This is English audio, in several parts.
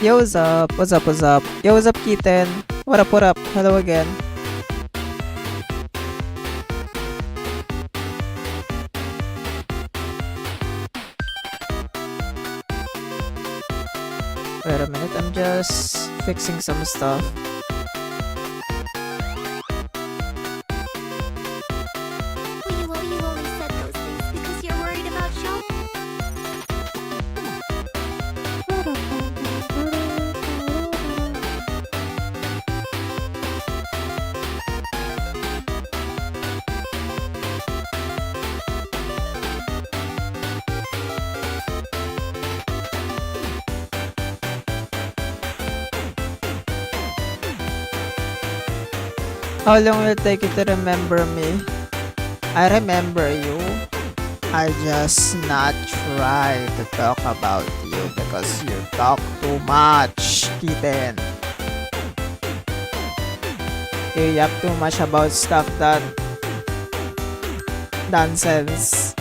Yo, what's up? What's up? What's up? Yo, what's up, Keaton? What up? What up? Hello again. Wait a minute, I'm just fixing some stuff. Well, you only said those things because you're worried about shopping. How long will it take you to remember me? I remember you. I just not try to talk about you because you talk too much, Keaton. You yap too much about stuff that nonsense.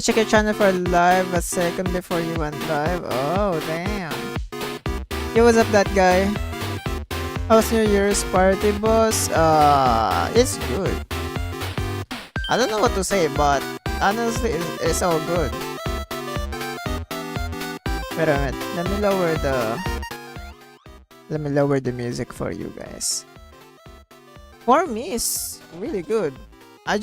Check your channel for live a second before you went live. Oh, damn. Yo, what's up, that guy? How's New Year's party, boss? It's good. I don't know what to say, but honestly, it's all good. Wait a minute. Let me lower the music for you guys. For me, it's really good. I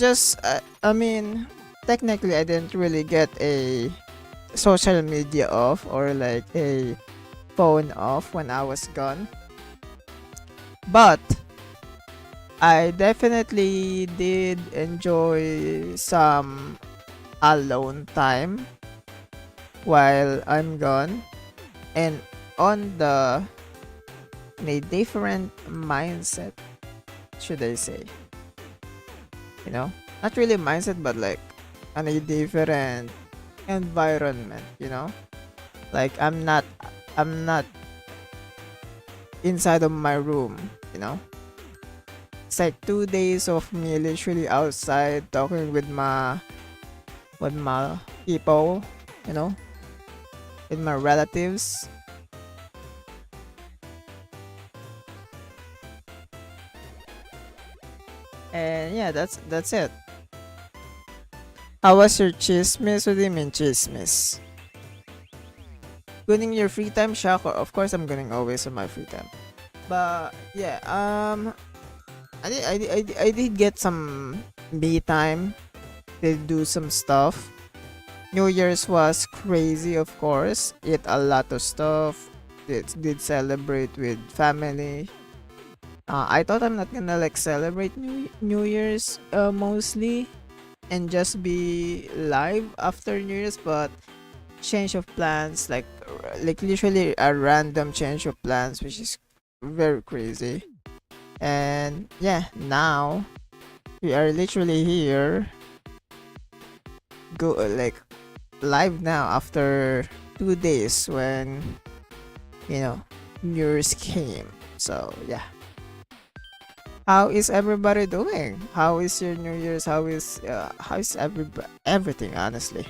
mean, technically, I didn't really get a social media off or like a phone off when I was gone. But I definitely did enjoy some alone time while I'm gone and on the in a different mindset, should I say. You know? Not really mindset, but like on a different environment, you know? Like I'm not inside of my room, you know? It's like 2 days of me literally outside talking with my people, you know, with my relatives. And yeah, that's it. How was your chismis? What do you mean chismis? Gunning your free time, shocker. Of course, I'm gunning always on my free time. But yeah, I did get some me time. Did do some stuff. New Year's was crazy, of course. Ate a lot of stuff. Did celebrate with family. I thought I'm not gonna like celebrate New Year's mostly and just be live after New Year's, but change of plans like literally a random change of plans, which is very crazy. And yeah, now we are literally here, go like live now after 2 days when New Year's came. So yeah. How is everybody doing? How is your New Year's? How is everything, honestly?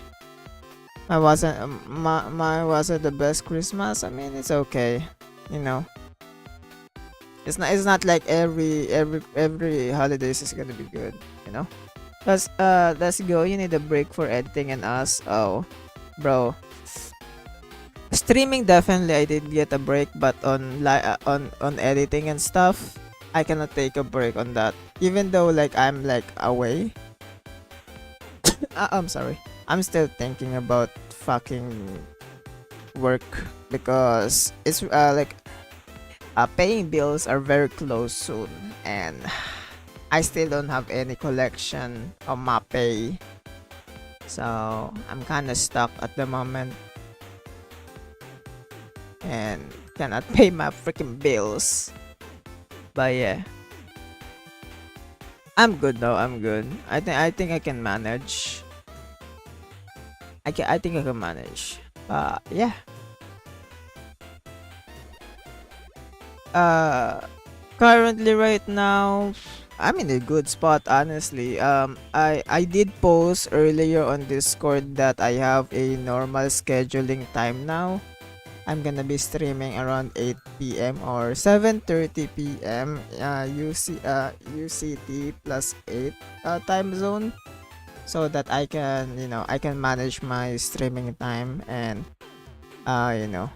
My wasn't the best Christmas. I mean, it's okay. You know, it's not like every holidays is gonna be good. You know, let's go. You need a break for editing and us. Oh, bro, streaming, definitely I did get a break, but on editing and stuff, I cannot take a break on that. Even though like I'm like away, I'm sorry. I'm still thinking about fucking work because it's like paying bills are very close soon, and I still don't have any collection on my pay, so I'm kind of stuck at the moment and cannot pay my freaking bills. But yeah, I'm good though. I'm good. I think I can manage. I think I can manage. Yeah. Uh, Currently right now, I'm in a good spot. Honestly, I did post earlier on Discord that I have a normal scheduling time now. I'm gonna be streaming around 8 p.m. or 7:30 p.m. UCT plus 8 time zone, so that I can manage my streaming time, and you know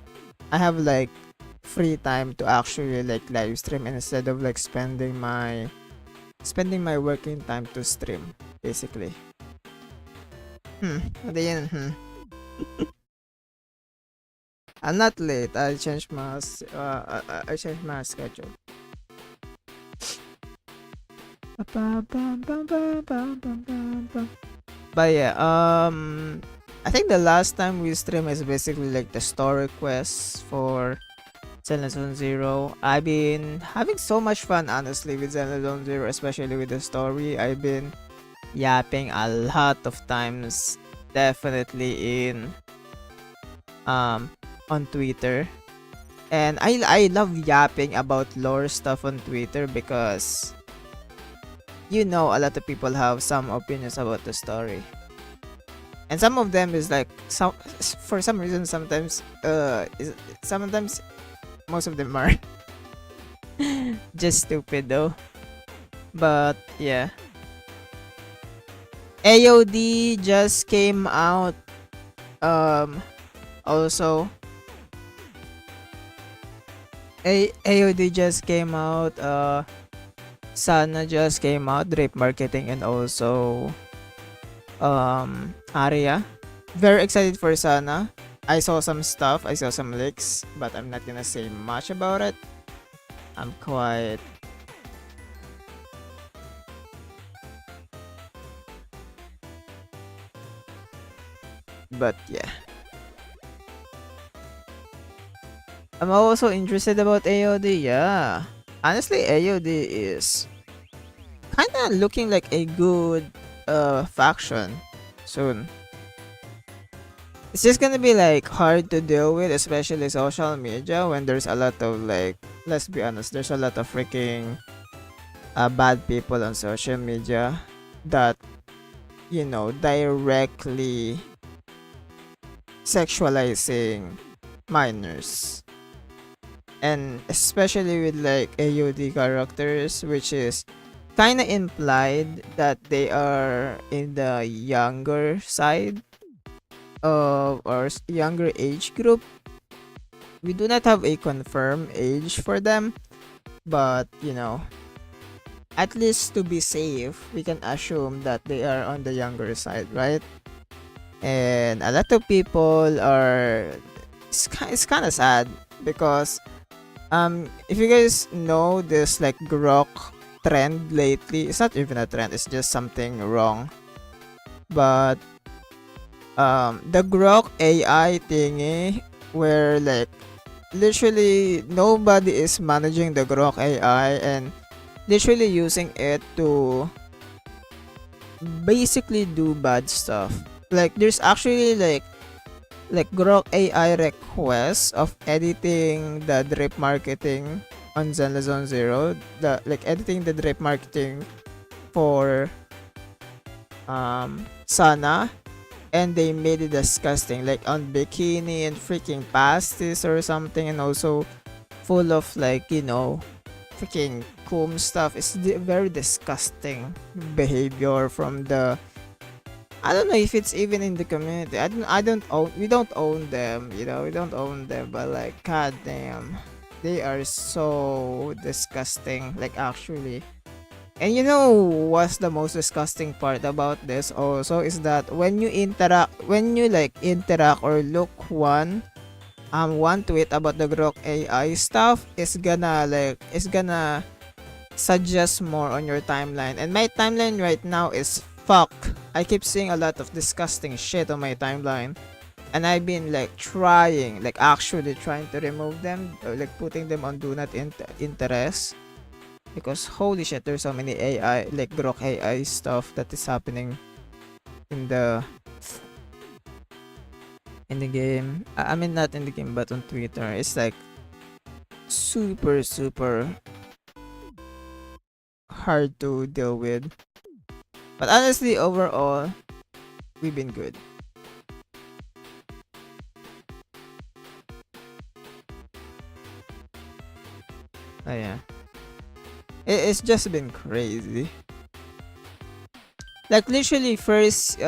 I have like free time to actually like live stream instead of like spending my working time to stream, basically. Ano yun? I'm not late. I changed my schedule. But yeah, I think the last time we stream is basically like the story quests for Zenless Zero. I've been having so much fun, honestly, with Zenless Zero, especially with the story. I've been yapping a lot of times, definitely in on Twitter. And I love yapping about lore stuff on Twitter because a lot of people have some opinions about the story. And some of them is like for some reason sometimes most of them are just stupid though. But yeah. AOD just came out also AOD just came out, Sana just came out, Drape Marketing, and also Aria. Very excited for Sana. I saw some stuff, I saw some leaks, but I'm not gonna say much about it. I'm quiet. But yeah. I'm also interested about AOD, yeah. Honestly, AOD is kinda looking like a good faction soon. It's just gonna be like hard to deal with, especially social media, when there's a lot of like, let's be honest, there's a lot of freaking bad people on social media that directly sexualizing minors, and especially with like AOD characters, which is kind of implied that they are in the younger side of or younger age group. We do not have a confirmed age for them, but at least to be safe, we can assume that they are on the younger side, right? And a lot of people are, it's kind of sad because if you guys know this like grok trend lately, it's not even a trend, it's just something wrong. But the grok AI thingy, where like literally nobody is managing the grok AI and literally using it to basically do bad stuff. Like there's actually like grok AI requests of editing the drip marketing on Zenless Zone Zero, the like editing the drip marketing for Sana, and they made it disgusting, like on bikini and freaking pasties or something, and also full of like freaking cum stuff. It's very disgusting behavior from the I don't know if it's even in the community. I don't own we don't own them, you know, we don't own them, but like god damn. They are so disgusting, like actually. And you know what's the most disgusting part about this also is that when you like interact or look one tweet about the Grok AI stuff is gonna suggest more on your timeline. And my timeline right now is fuck. I keep seeing a lot of disgusting shit on my timeline. And I've been like trying, like actually trying to remove them or like putting them on do not interest. Because holy shit, there's so many AI, like Grok AI stuff that is happening in the game. I mean not in the game but on Twitter. It's like super hard to deal with. But honestly, overall, we've been good. Oh yeah. It's just been crazy. Like literally first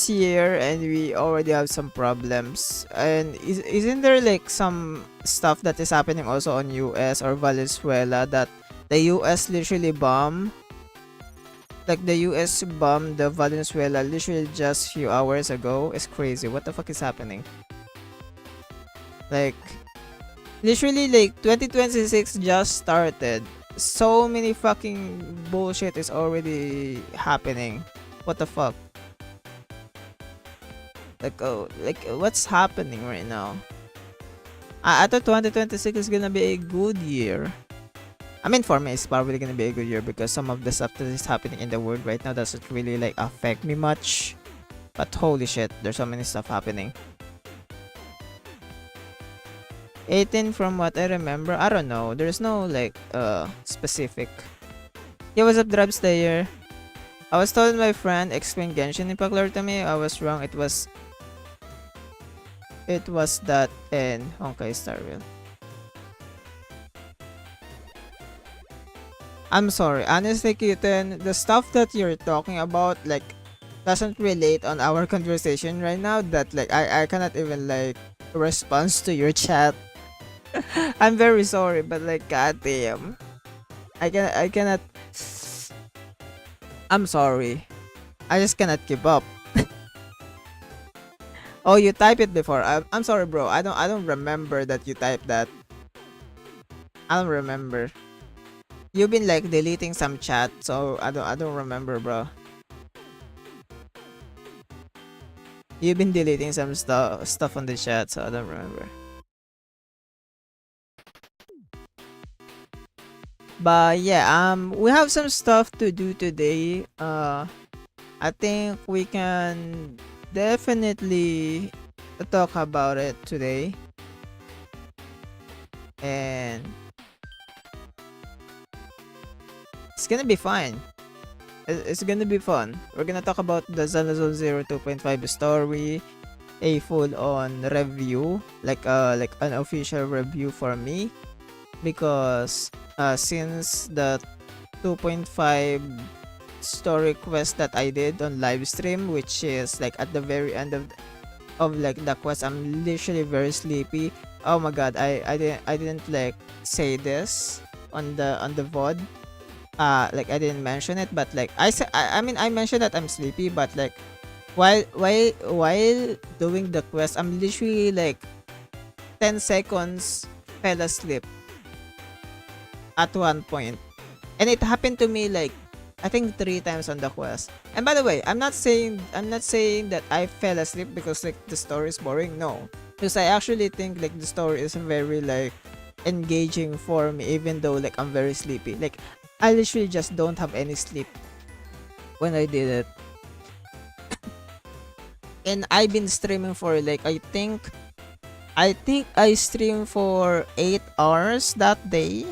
year and we already have some problems. And isn't there like some stuff that is happening also on US or Venezuela that the US literally bomb? Like the US bombed the Venezuela literally just few hours ago. It's crazy. What the fuck is happening? Like literally like 2026 just started. So many fucking bullshit is already happening. What the fuck? Like oh, like what's happening right now? I thought 2026 is gonna be a good year. I mean, for me, it's probably gonna be a good year because some of the stuff that is happening in the world right now doesn't really like affect me much. But holy shit, there's so many stuff happening. 18 from what I remember, I don't know. There's no like specific. Yeah, what's up, Drab Slayer? I was told my friend explained Genshin Impact lore to me. I was wrong. It was that in Honkai Star Rail. I'm sorry. Honestly, Kitten, the stuff that you're talking about like doesn't relate on our conversation right now. That like I cannot even like respond to your chat. I'm very sorry, but like goddamn, I cannot. I'm sorry. I just cannot keep up. Oh, you typed it before. I'm sorry, bro. I don't remember that you typed that. I don't remember. You've been like deleting some chat, so I don't remember, bro. You've been deleting some stuff on the chat, so I don't remember. But yeah, we have some stuff to do today. I think we can definitely talk about it today. And it's gonna be fun. It's gonna be fun. We're gonna talk about the Zenless 2.5 story, a full-on review, like an official review for me, because since the 2.5 story quest that I did on live stream, which is like at the very end of like the quest, I'm literally very sleepy. Oh my god, I didn't like say this on the VOD. Like I didn't mention it, but like I mean I mentioned that I'm sleepy, but like while doing the quest, I'm literally like 10 seconds fell asleep at one point. And it happened to me like I think 3 times on the quest. And by the way, I'm not saying that I fell asleep because like the story is boring. No. Because I actually think like the story is very like engaging for me, even though like I'm very sleepy. Like I literally just don't have any sleep when I did it. And I've been streaming for like I think I streamed for 8 hours that day.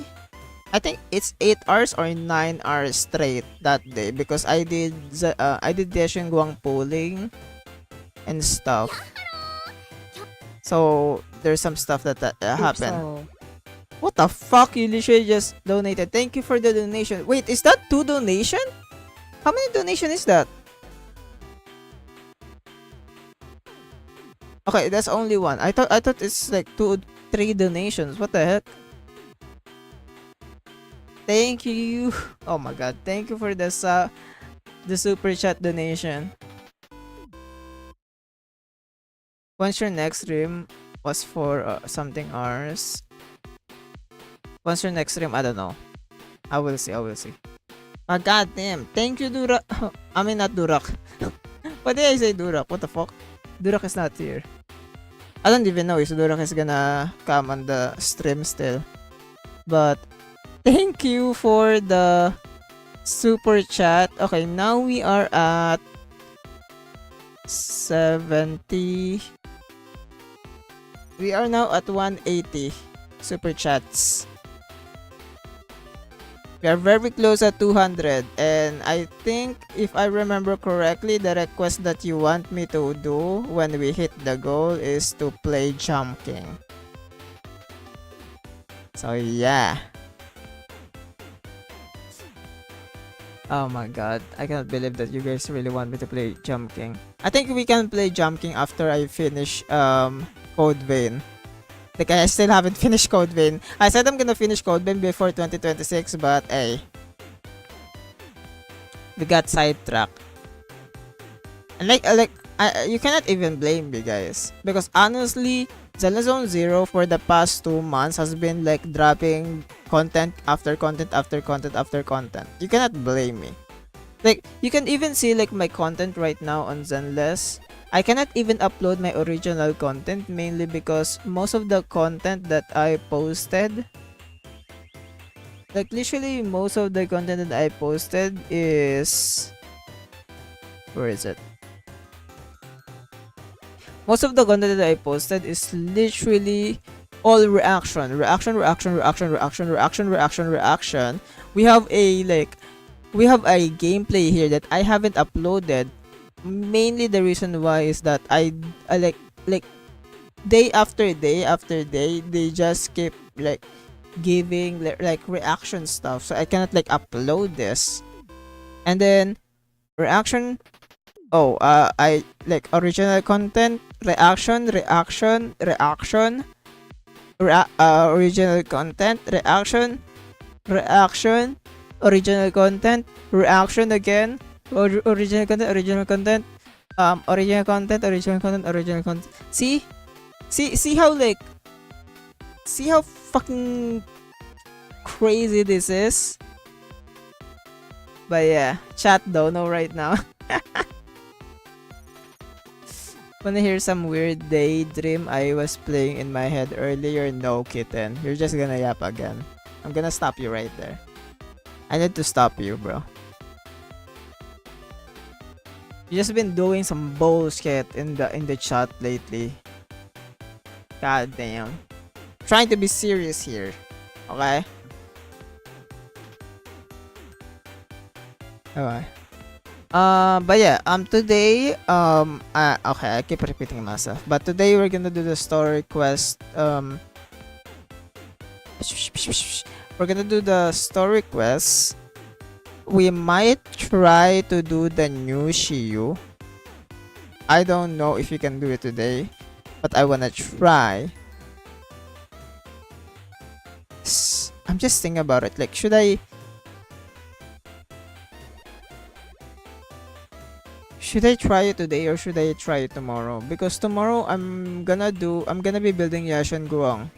I think it's 8 hours or 9 hours straight that day because I did Deshin Guang polling and stuff. So there's some stuff that happened. What the fuck? You literally just donated. Thank you for the donation. Wait, is that 2 donation? How many donation is that? Okay, that's only one. I thought it's like 3 donations. What the heck? Thank you. Oh my god. Thank you for the super chat donation. Once your next stream was for something ours. Once your next stream, I don't know. I will see. I will see. Ah, god damn. Thank you, Durak. I mean, not Durak. What did I say, Durak? What the fuck? Durak is not here. I don't even know if Durak is gonna come on the stream still. But thank you for the super chat. Okay, now we are at 70. We are now at 180 super chats. We are very close at 200, and I think if I remember correctly, the request that you want me to do when we hit the goal is to play Jump King. So yeah. Oh my god, I cannot believe that you guys really want me to play Jump King. I think we can play Jump King after I finish Code Vein. Like, I still haven't finished Code Vein. I said I'm gonna finish Code Vein before 2026, but hey. We got sidetracked. And you cannot even blame me, guys. Because honestly, Zenless Zone Zero for the past 2 months has been like dropping content after content after content after content. You cannot blame me. Like, you can even see like my content right now on Zenless. I cannot even upload my original content mainly because most of the content that I posted, like literally most of the content that I posted is, where is it? Most of the content that I posted is literally all reaction. We have a gameplay here that I haven't uploaded. Mainly the reason why is that I like day after day they just keep like giving like reaction stuff, so I cannot like upload this. And then reaction, I like original content, original content, reaction, original content, reaction again, original content, original content, original content. See how like, see how fucking crazy this is. But yeah, chat don't know right now. Wanna hear some weird daydream I was playing in my head earlier? No, kitten. You're just gonna yap again. I'm gonna stop you right there. I need to stop you, bro. You just been doing some bullshit in the chat lately. God damn. Trying to be serious here. Okay? Okay. But yeah, today, okay, I keep repeating myself. But today we're gonna do the story quest, we're gonna do the story quest. We might try to do the new Shiyu. I don't know if you can do it today, but I wanna try. I'm just thinking about it. Like, should I try it today or should I try it tomorrow? Because tomorrow I'm gonna be building Yashin Guang.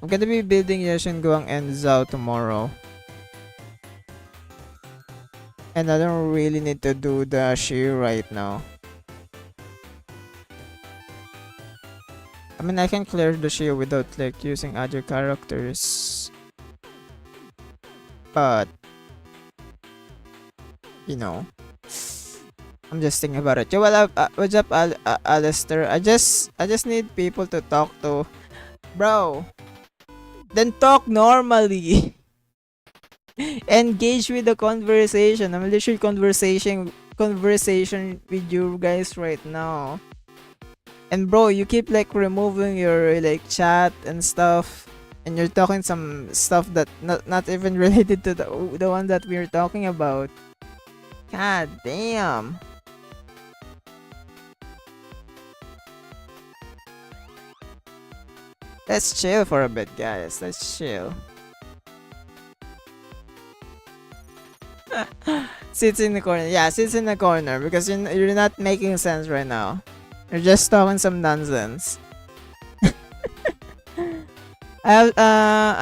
I'm gonna be building Yashin Guang and Zhao tomorrow. And I don't really need to do the Shiyu right now. I mean, I can clear the Shiyu without like using other characters. But you know, I'm just thinking about it. Yo, what's up, Alistair? I just need people to talk to, bro. Then talk normally. Engage with the conversation. I'm literally conversation with you guys right now. And bro, you keep like removing your like chat and stuff, and you're talking some stuff that not even related to the one that we're talking about. God damn. Let's chill for a bit, guys. Let's chill. Sits in the corner. Yeah, sits in the corner because you're not making sense right now. You're just talking some nonsense. I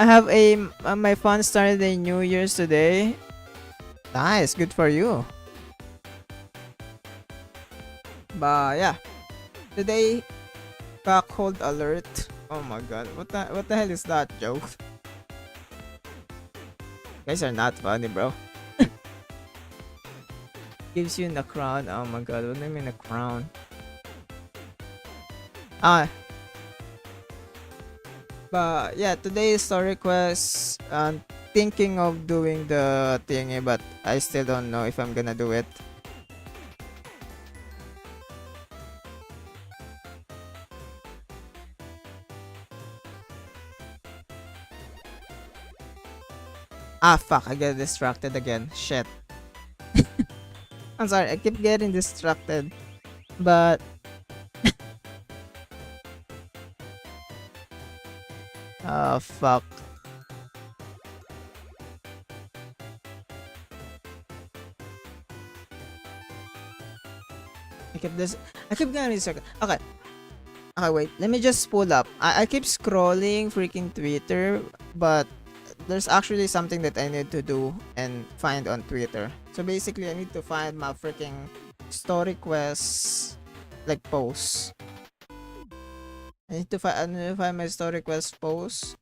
have my fun started a New Year's today. Nice, good for you. But yeah, today cold alert. Oh my god, what the hell is that joke? Guys are not funny, bro. Gives you the crown. Oh my god, what do you mean a crown? Ah, but yeah, today's story quest. Thinking of doing the thingy, but I still don't know if I'm gonna do it. Ah, fuck! I get distracted again. Shit. I'm sorry. I keep getting distracted, but oh fuck. I keep this. I keep getting distracted. Okay. Okay, wait. Let me just pull up. I keep scrolling freaking Twitter, but there's actually something that I need to do and find on Twitter. So basically, I need to find my freaking story quest like posts. I need to find my story quest post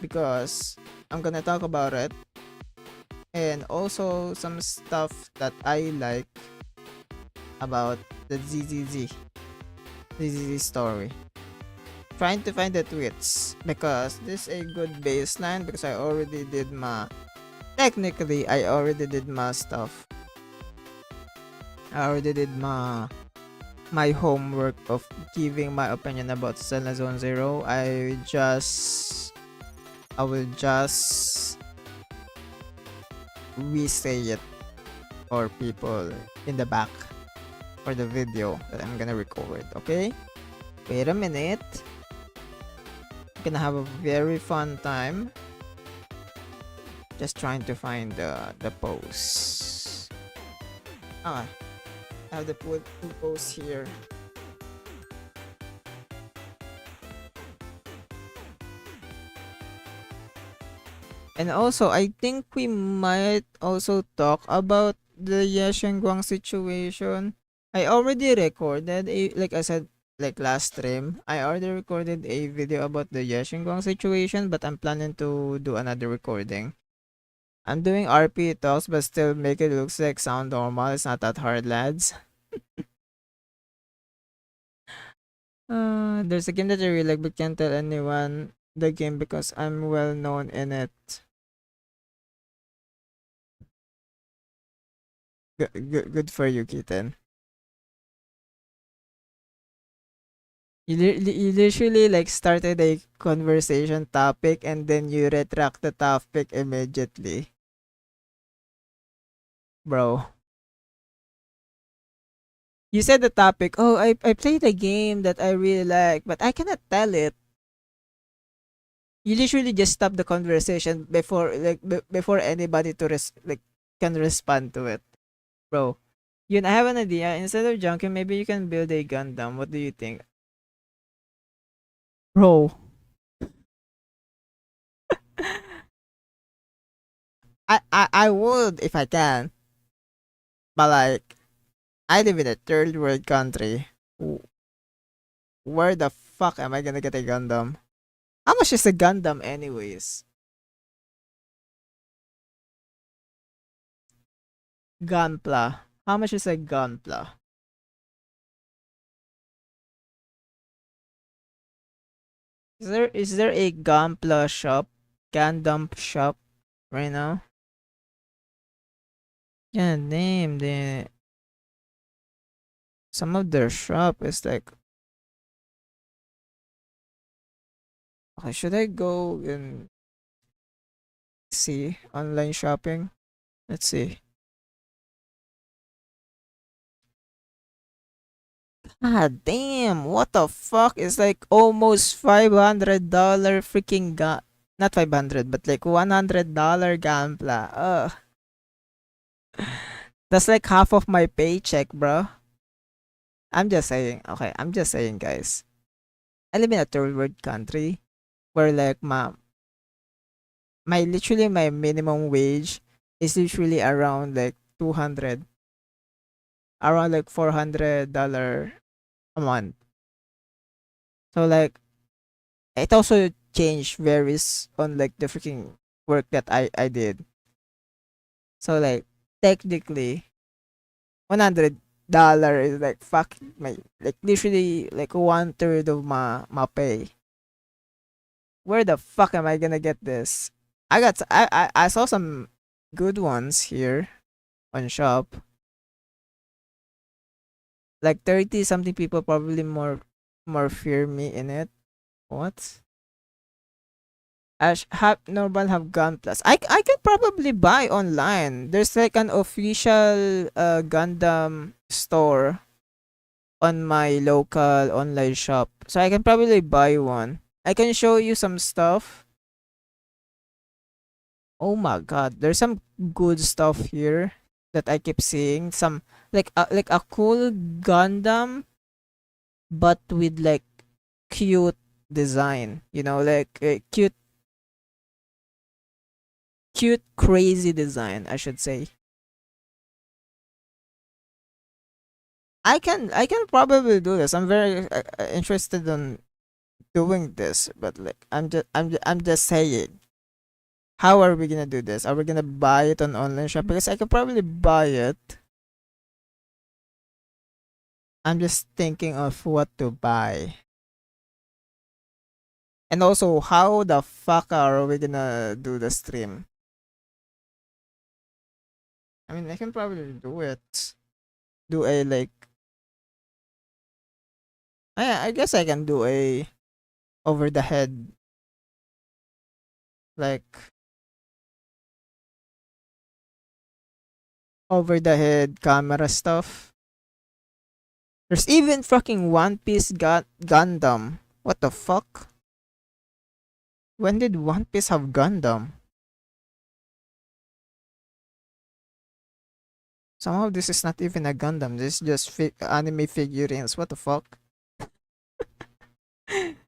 because I'm gonna talk about it and also some stuff that I like about the ZZZ story. Trying to find the tweets because this is a good baseline because I already did my technically I already did my stuff. I already did my homework of giving my opinion about Zenless Zone Zero. I will just re-say it for people in the back for the video that I'm gonna record. Okay? Wait a minute. I'm gonna have a very fun time. Just trying to find the post. Ah, I have the two posts here. And also, I think we might also talk about the Yeshengguang situation. I already recorded like I said, like last stream, I already recorded a video about the Yeshengguang situation, but I'm planning to do another recording. I'm doing RP talks, but still make it looks like sound normal. It's not that hard, lads. There's a game that I really like, but can't tell anyone the game because I'm well known in it. Good for you, Kitten. You literally like started a conversation topic and then you retract the topic immediately. Bro. You said the topic, oh, I played a game that I really like, but I cannot tell it. You literally just stop the conversation before like before anybody to like can respond to it. Bro. Yun, I have an idea. Instead of junking, maybe you can build a Gundam. What do you think? Bro. I would if I can. But like I live in a third world country. Where the fuck am I gonna get a Gundam? How much is a Gundam anyways? Gunpla. How much is a Gunpla? Is there a Gunpla shop? Gundam shop right now? Yeah, name the some of their shop is like okay, should I go and see online shopping? Let's see. Ah, damn, what the fuck? It's like almost $500 freaking gun. Not 500, but like $100 Gunpla. Ugh. That's like half of my paycheck, bro. I'm just saying. Okay, I'm just saying, guys. I live in a third world country where like my minimum wage is usually around like 200, around like $400 a month. So like it also changed varies on like the freaking work that I did. So like technically $100 is like fuck my like literally like one third of my pay. Where the fuck am I gonna get this? I saw some good ones here on shop. Like 30 something people probably more fear me in it. What? Ash have normal have Gun Plus. I can probably buy online. There's like an official Gundam store on my local online shop. So I can probably buy one. I can show you some stuff. Oh my god, there's some good stuff here that I keep seeing. Some like a cool Gundam but with like cute design, you know, like cute crazy design, I should say. I can probably do this. I'm very interested in doing this, but like I'm just saying, how are we gonna do this? Are we gonna buy it on online shop? Because I could probably buy it. I'm just thinking of what to buy. And also, how the fuck are we gonna do the stream? I mean, I can probably do it. Do a like, I guess I can do a over the head, like over the head camera stuff. There's even fucking One Piece Gundam. What the fuck? When did One Piece have Gundam? Somehow this is not even a Gundam. This is just anime figurines. What the fuck?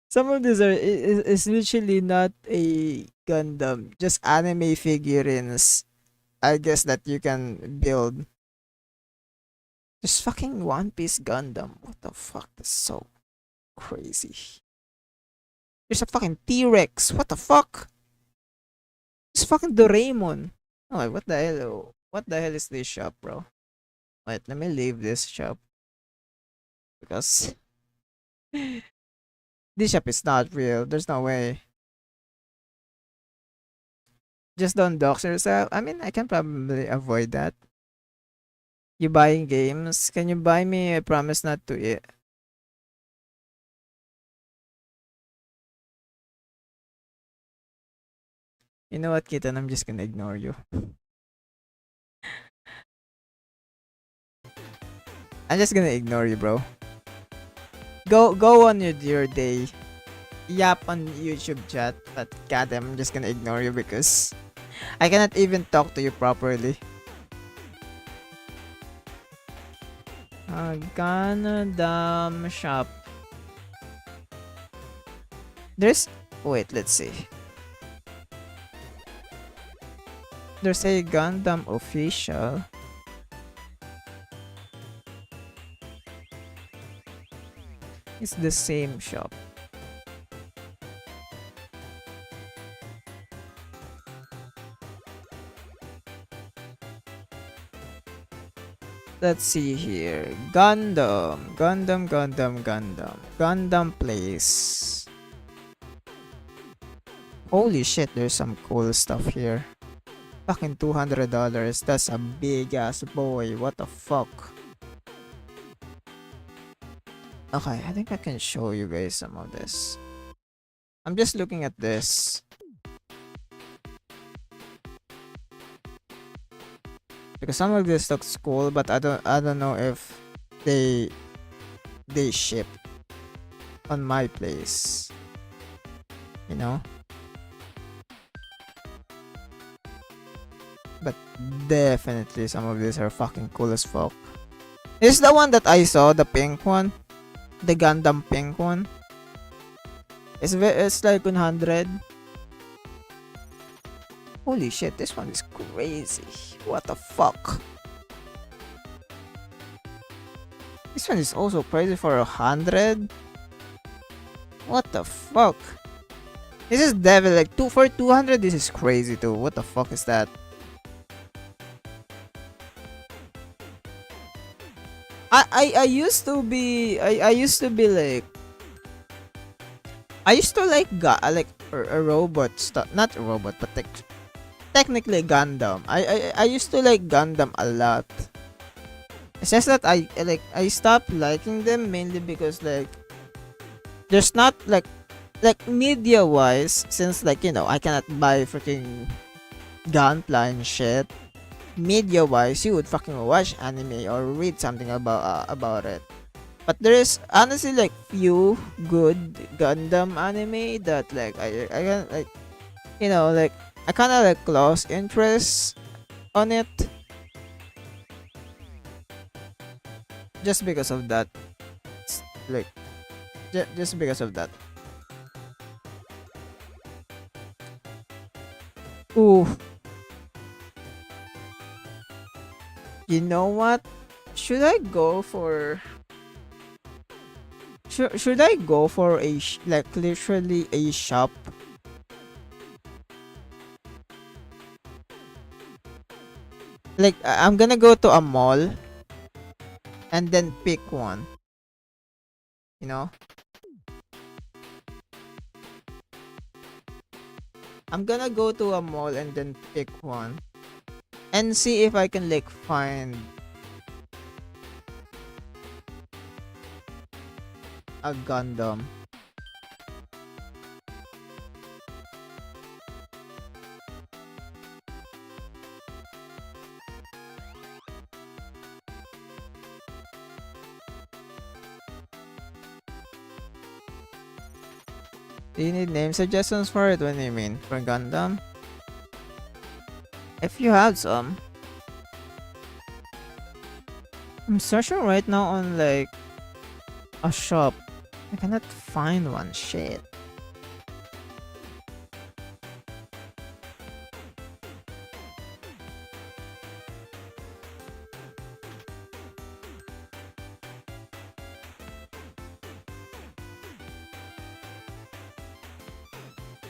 Some of these is literally not a Gundam. Just anime figurines. I guess that you can build. Just fucking One Piece Gundam. What the fuck? That's so crazy. There's a fucking T-Rex. What the fuck? It's fucking Doraemon. Oh, wait, what the hell? What the hell is this shop, bro? Wait, let me leave this shop because this shop is not real. There's no way. Just don't dox yourself. I mean, I can probably avoid that. You buying games? Can you buy me? I promise not to eat. You know what, Kitten? I'm just gonna ignore you. I'm just gonna ignore you, bro. Go on your day. Yap on YouTube chat, but goddamn, I'm just gonna ignore you because I cannot even talk to you properly. Gundam shop. There's wait, let's see. There's a Gundam official. It's the same shop. Let's see here. Gundam Place. Holy shit, there's some cool stuff here. Fucking $200. That's a big ass boy. What the fuck? Okay, I think I can show you guys some of this. I'm just looking at this because some of this looks cool, but I don't know if they they ship on my place. You know? But definitely some of these are fucking cool as fuck. This is the one that I saw, the pink one. The Gundam pink one. It's like 100. Holy shit, this one is crazy. What the fuck? This one is also crazy for 100. What the fuck? This is devil like for 200. This is crazy too. What the fuck is that? I used to be like I used to like a robot stuff, not a robot, but technically Gundam. I used to like Gundam a lot. It's just that I stopped liking them mainly because like there's not like media wise, since like you know I cannot buy freaking Gunpla and shit. Media wise, you would fucking watch anime or read something about it. But there is honestly like few good Gundam anime that like I can like you know like I kind of like lost interest on it just because of that. Like just because of that. Ooh. You know what? Should I go for should I go for a like literally a shop? Like I'm gonna go to a mall and then pick one. You know? I'm gonna go to a mall and then pick one and see if I can like find a Gundam. Do you need name suggestions for it? What do you mean? For Gundam? If you have some. I'm searching right now on like a shop. I cannot find one. Shit.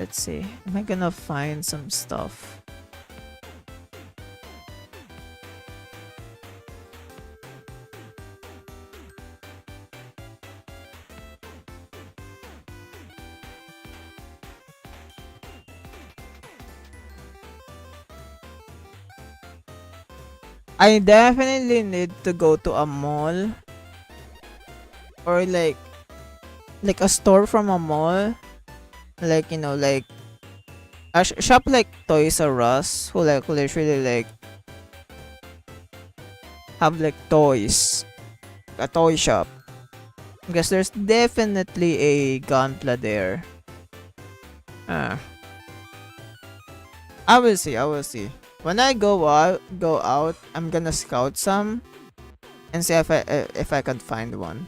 Let's see. Am I gonna find some stuff? I definitely need to go to a mall or like a store from a mall, like you know like a shop like Toys R Us who like literally like have like toys, a toy shop, because there's definitely a Gunpla there. I will see. When I go out, I'm gonna scout some and see if I can find one.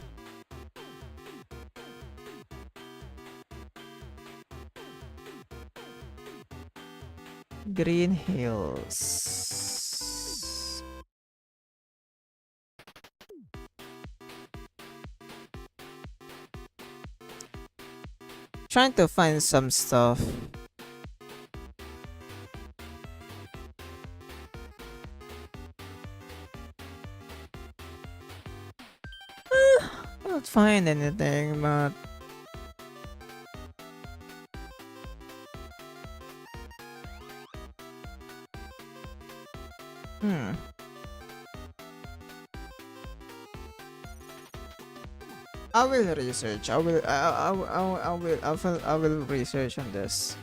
Green Hills. Trying to find some stuff. I don't find anything, but I will research. I will research on this.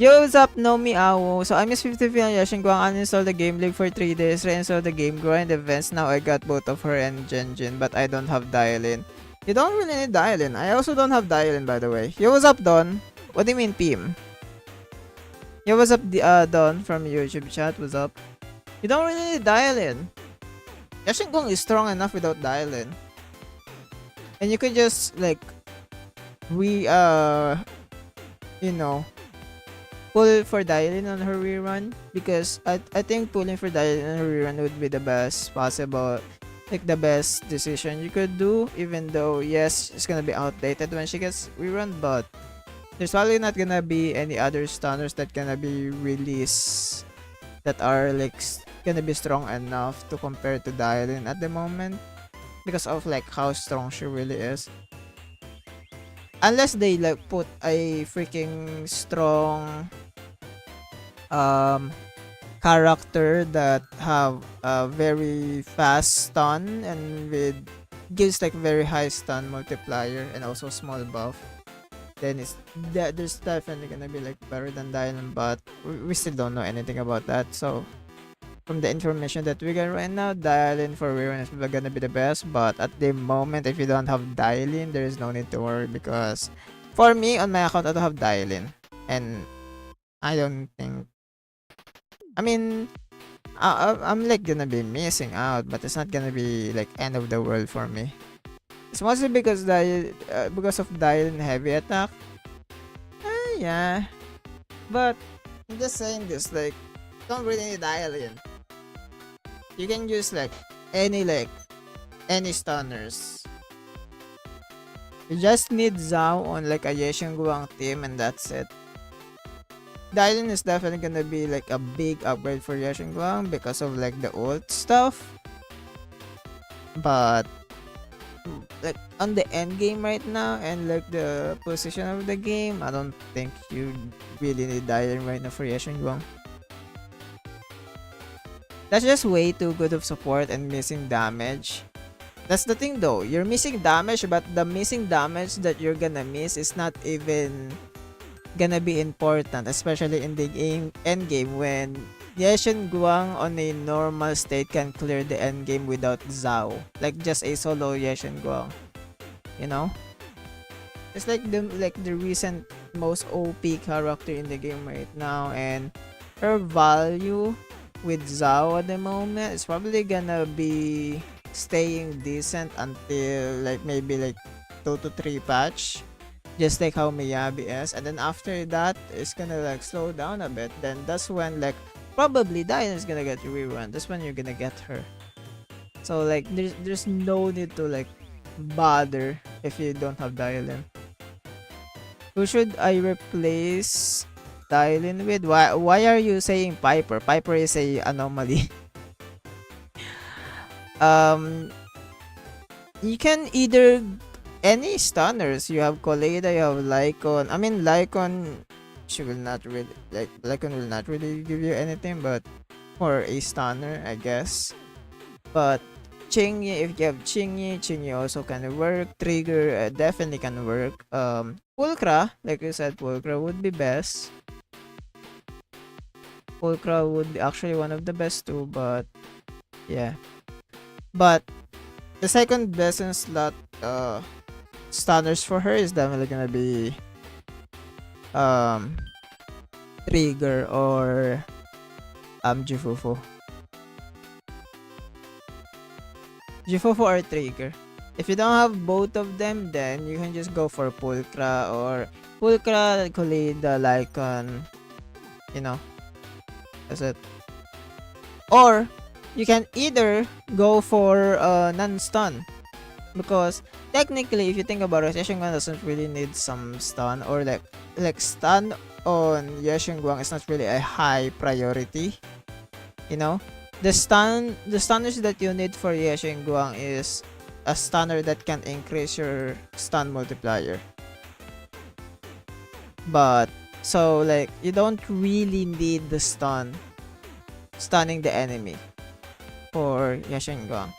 Yo, what's up? No Meow. So I miss 50 on Yashin Guang, uninstalled the game, live for 3 days, reinstalled the game, grind events. Now I got both of her and Genjin, but I don't have dial-in. You don't really need dial-in. I also don't have dial-in, by the way. Yo, what's up, Don? What do you mean, Pim? Yo, what's up, Don from YouTube chat? What's up? You don't really need dial-in. Yashin Guang is strong enough without dial-in. And you could just, like, you know, pull for dial-in on her rerun, because I think pulling for dial-in on her rerun would be the best possible, like the best decision you could do, even though yes, it's gonna be outdated when she gets rerun, but there's probably not gonna be any other stunners that gonna be released that are like gonna be strong enough to compare to dial-in at the moment, because of like how strong she really is. Unless they like put a freaking strong character that have a very fast stun and with gives like very high stun multiplier and also small buff, then it's there's definitely gonna be like better than Dylan, but we still don't know anything about that. So from the information that we got right now, Dylan for rerun is gonna be the best, but at the moment if you don't have Dylan, there is no need to worry, because for me on my account I don't have Dylan, and I don't think, I mean, I'm like gonna be missing out, but it's not gonna be like end of the world for me. It's mostly because because of dial and heavy attack. Yeah, but I'm just saying this, like, don't really need dial in. You can use like any stunners. You just need Zhao on like a Yeshin Guang team, and that's it. Dylan is definitely gonna be like a big upgrade for Yashin Guang because of like the ult stuff. But like on the end game right now and like the position of the game, I don't think you really need Dylan right now for Yashin Guang. That's just way too good of support and missing damage. That's the thing though, you're missing damage, but the missing damage that you're gonna miss is not even gonna be important, especially in the end game when Yashin Guang on a normal state can clear the end game without Zhao, like just a solo Yashin Guang, you know. It's like the recent most OP character in the game right now, and her value with Zhao at the moment is probably gonna be staying decent until like maybe like 2 to 3 patch, just like how Miyabi is, and then after that it's gonna like slow down a bit. Then that's when like probably Diana is gonna get rerun. That's when you're gonna get her. So like there's no need to like bother if you don't have Dylan. Who should I replace Dylan with? Why are you saying Piper? Piper is a anomaly. You can either any stunners. You have Koleda, you have Lycon. I mean Lycon, she will not really like Lycon will not really give you anything, but for a stunner, I guess. But Chingy, if you have Chingy also can work. Trigger definitely can work. Pulcra, like you said, Pulcra would be best. Pulcra would be actually one of the best too, but yeah. But the second best in slot stunners for her is definitely gonna be Trigger or Jifufu. Jifufu or Trigger. If you don't have both of them, then you can just go for Pulcra or Pulcra, Koleda, Lycon. You know, that's it. Or you can either go for non-stun, because technically if you think about it, Yashin Guang doesn't really need some stun, or like stun on Yashin Guang is not really a high priority. You know, the stunners that you need for Yashin Guang is a stunner that can increase your stun multiplier. But so like you don't really need the stunning the enemy for Yashin Guang.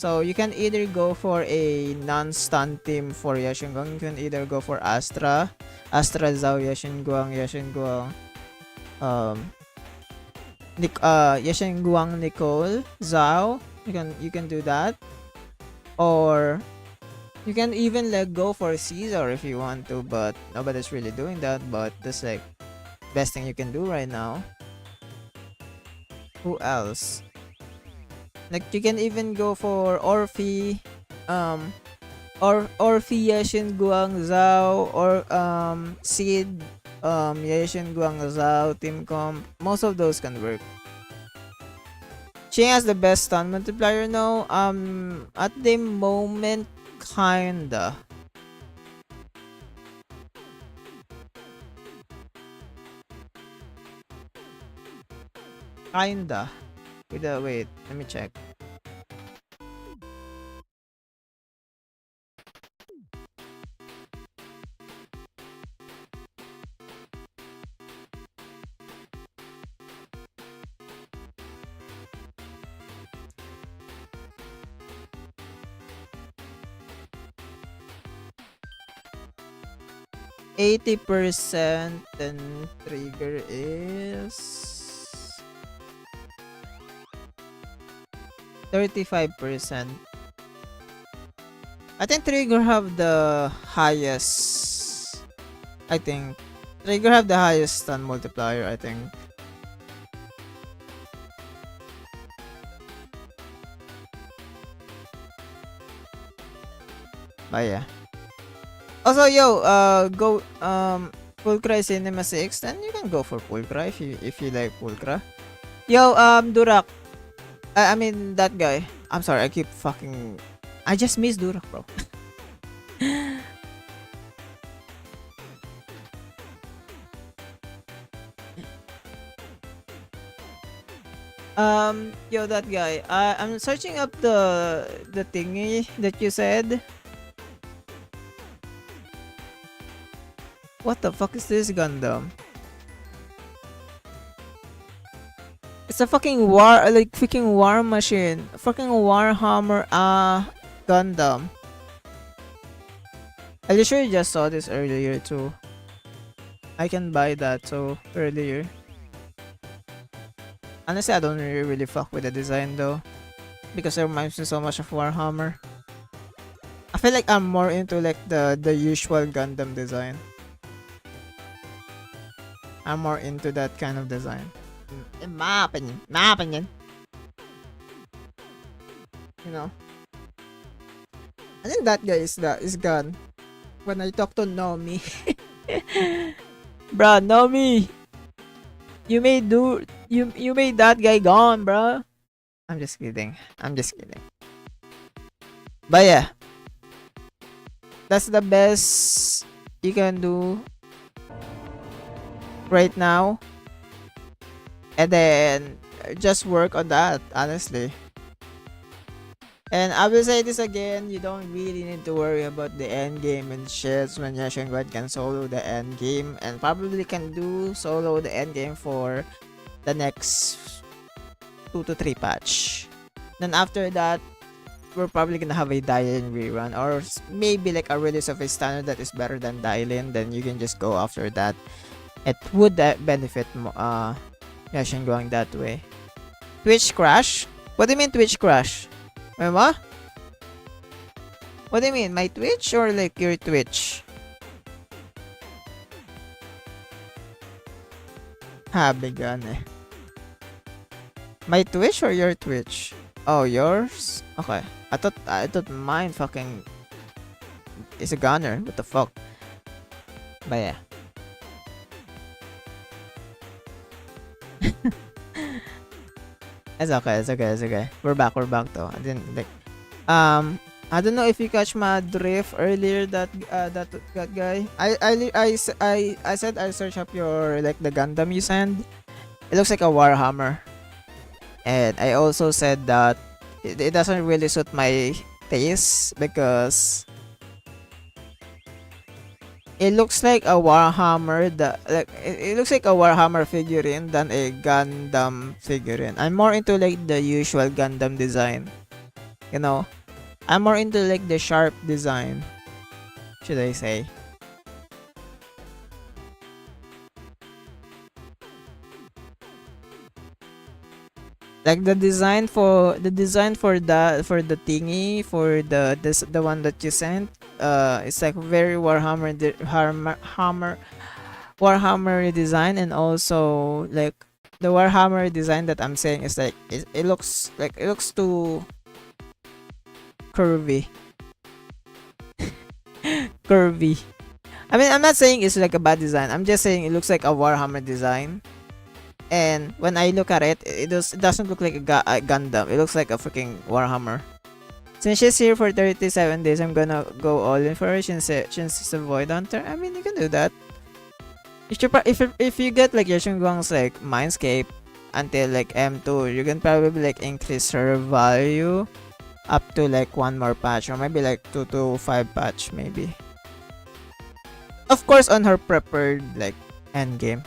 So you can either go for a non-stun team for Yashin Guang. You can either go for Astra Zhao, Yashin Guang, um Yashin Guang Nicole Zhao. You can do that, or you can even like go for Caesar if you want to, but nobody's really doing that. But that's like best thing you can do right now. Who else? Like you can even go for Orphe, um, Orphe Yashin Guang Zhao, or Sid, Yashin Guang Zhao, Team Comp. Most of those can work. Ching has the best stun multiplier now. At the moment, kinda. Kinda. Wait, let me check. %80 and trigger is 35%. I think trigger have the highest. I think trigger have the highest stun multiplier. I think. But yeah. Also, yo, go Pulcra Cinema 6, then you can go for Pulcra if you like Pulcra. Yo, Durak. I mean that guy. I'm sorry, I keep fucking. I just miss Durak, bro. Yo, that guy. I'm searching up the thingy that you said. What the fuck is this Gundam? It's a fucking freaking war machine. Fucking Warhammer Gundam. I literally just saw this earlier too. I can buy that so earlier. Honestly, I don't really fuck with the design though, because it reminds me so much of Warhammer. I feel like I'm more into like the usual Gundam design. I'm more into that kind of design. In my opinion. You know. I think that guy is gone. When I talk to Nomi. Bruh, Nomi. You made that guy gone, bruh. I'm just kidding. But yeah. That's the best you can do right now, and then just work on that, honestly. And I will say this again, you don't really need to worry about the end game and shit when Yashin God can solo the end game, and probably can do solo the end game for the next 2 to 3 patch. Then after that, we're probably gonna have a Dialin rerun, or maybe like a release of a standard that is better than Dialin. Then you can just go after that. It would benefit Yashin going that way. Twitch crash? What do you mean Twitch crash? Wait, what? What do you mean? My Twitch or like your Twitch? Ha, bigan eh. My Twitch or your Twitch? Oh, yours? Okay. I thought mine fucking is a gunner. What the fuck? But yeah. It's okay. We're back though. I didn't like I don't know if you catch my drift earlier, that guy. I said I search up your like the Gundam you send. It looks like a Warhammer. And I also said that it doesn't really suit my taste, because it looks like a Warhammer, it looks like a Warhammer figurine than a Gundam figurine. I'm more into like the usual Gundam design. You know, I'm more into like the sharp design, should I say. Like the thingy for the one that you sent. It's like very Warhammer design, and also like the Warhammer design that I'm saying is like it looks too curvy. Curvy. I mean, I'm not saying it's like a bad design. I'm just saying it looks like a Warhammer design. And when I look at it, it doesn't look like a Gundam. It looks like a freaking Warhammer. Since she's here for 37 days, I'm gonna go all in for her since it's a Void Hunter. I mean, you can do that. If you get like Yashunguang's like Mindscape until like M2, you can probably like increase her value up to like one more patch, or maybe like 2 to 5 patch maybe. Of course, on her prepared like end game.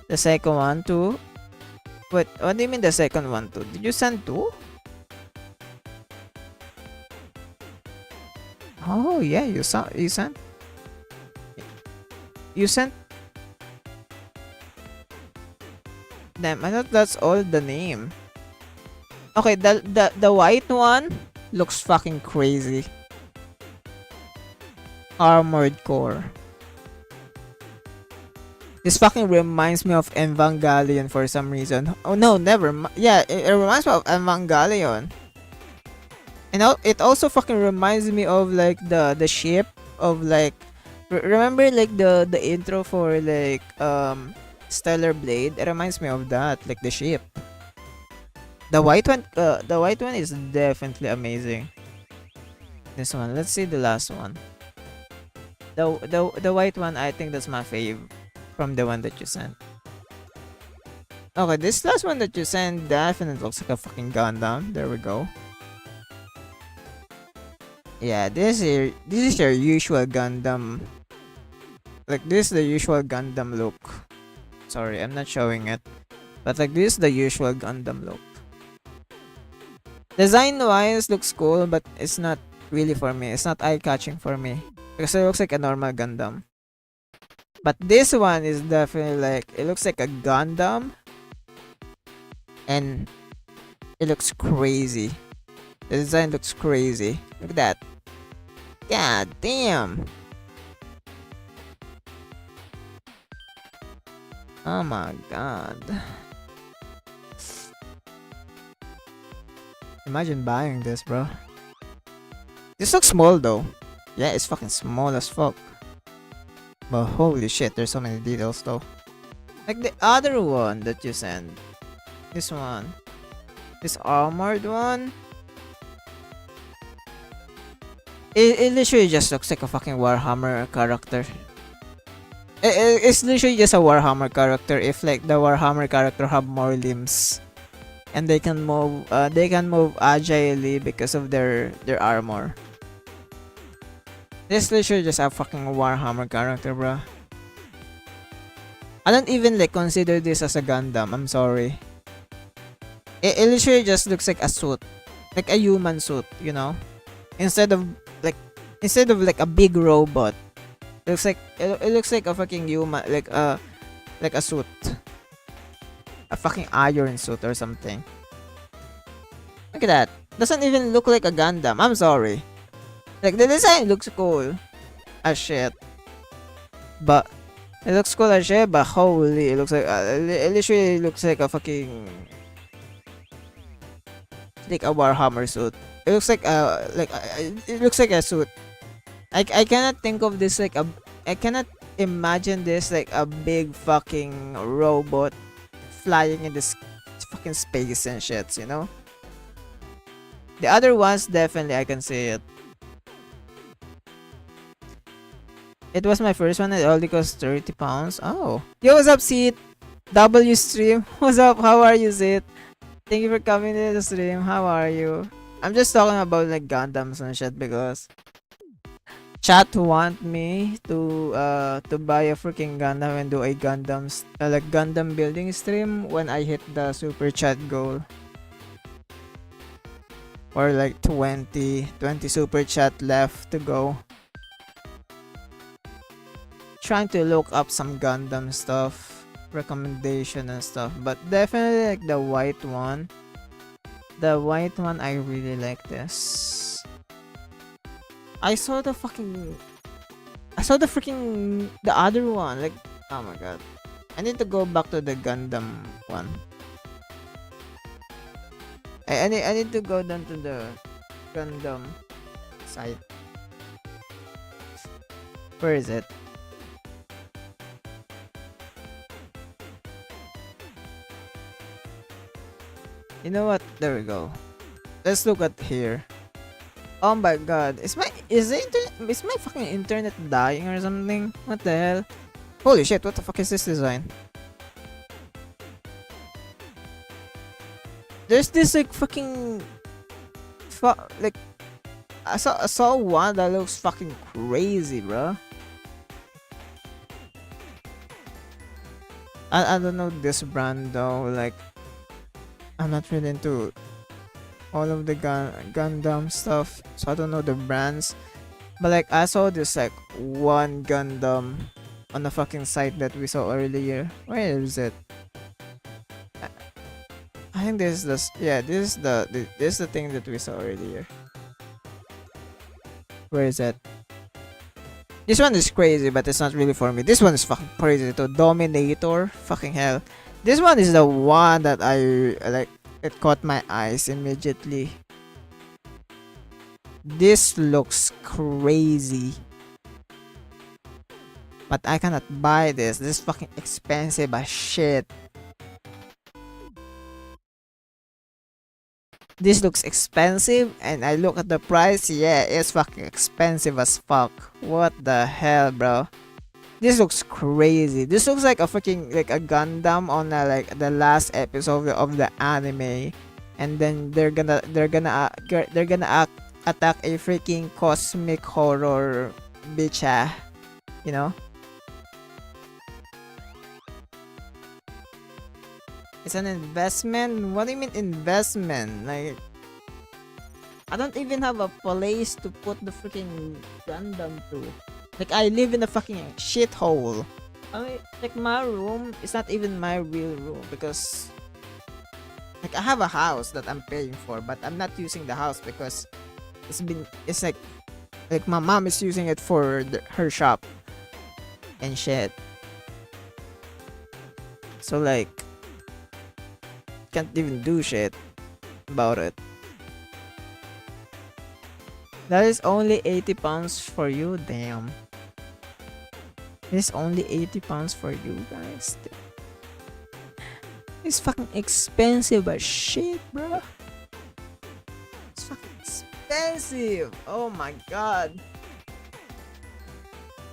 The second one too. What do you mean the second one too? Did you send two? Oh yeah, you sent Damn, I thought that's all the name. Okay, the white one looks fucking crazy. Armored Core. This fucking reminds me of Evangelion for some reason. Oh no, never. Yeah, it reminds me of Evangelion. And it also fucking reminds me of like the ship of like remember like the intro for like Stellar Blade. It reminds me of that, like the ship. The white one is definitely amazing. This one, let's see the last one. The white one, I think that's my fave from the one that you sent. Okay, this last one that you sent definitely looks like a fucking Gundam. There we go. Yeah, this is your usual Gundam. Like this is the usual Gundam look. Sorry, I'm not showing it. But like this is the usual Gundam look. Design wise looks cool, but it's not really for me. It's not eye catching for me. Because it looks like a normal Gundam. But this one is definitely like, it looks like a Gundam. And it looks crazy. The design looks crazy. Look at that. God damn. Oh my god. Imagine buying this, bro. This looks small though. Yeah, it's fucking small as fuck. But holy shit, there's so many details though. Like the other one that you sent. This one. This armored one. It literally just looks like a fucking Warhammer character. It's literally just a Warhammer character if like the Warhammer character have more limbs. And they can move agilely because of their armor. This literally just a fucking Warhammer character, bro. I don't even like consider this as a Gundam. I'm sorry. It literally just looks like a suit, like a human suit, you know. Instead of like a big robot, it looks like a fucking human, like a suit, a fucking iron suit or something. Look at that. Doesn't even look like a Gundam. I'm sorry. Like the design looks cool as shit, but it looks cool as shit. But holy, it looks like it literally looks like a fucking like a Warhammer suit. It looks like it looks like a suit. I cannot think of this like I cannot imagine this like a big fucking robot flying in this fucking space and shit, you know? The other ones definitely I can see it. It was my first one. It only cost 30 pounds. Oh. Yo, what's up, Seat? W stream. What's up? How are you, Seat? Thank you for coming to the stream. How are you? I'm just talking about like Gundams and shit because chat want me to buy a freaking Gundam and do a like Gundam building stream when I hit the super chat goal. Or like 20 super chat left to go. Trying to look up some Gundam stuff, recommendation and stuff, but definitely like the white one The white one, I really like this. I saw the fucking. I saw the freaking. The other one. Like, oh my god. I need to go back to the Gundam one. I need to go down to the Gundam site. Where is it? You know what? There we go. Let's look at here. Oh my god. Is my fucking internet dying or something? What the hell? Holy shit, what the fuck is this design? There's this like fucking like I saw one that looks fucking crazy, bro. I don't know this brand though, like I'm not really into all of the Gundam stuff, so I don't know the brands. But like I saw this like one Gundam on the fucking site that we saw earlier. Where is it? I think this is this is the thing that we saw earlier. Where is it? This one is crazy, but it's not really for me. This one is fucking crazy too. Dominator, fucking hell. This one is the one that I like. It caught my eyes immediately. This looks crazy. But I cannot buy this. This is fucking expensive as shit. This looks expensive and I look at the price. Yeah, it's fucking expensive as fuck. What the hell, bro? This looks crazy. This looks like a freaking like a Gundam on like the last episode of the anime, and then they're gonna attack a freaking cosmic horror bitcha, you know? It's an investment. What do you mean investment? Like, I don't even have a place to put the freaking Gundam to. Like, I live in a fucking shithole. I mean, like, my room is not even my real room because, like, I have a house that I'm paying for, but I'm not using the house because it's like my mom is using it for her shop and shit. So, like, can't even do shit about it. That is only 80 pounds for you, damn. It's only 80 pounds for you guys. It's fucking expensive as shit, bro. It's fucking expensive. Oh my god.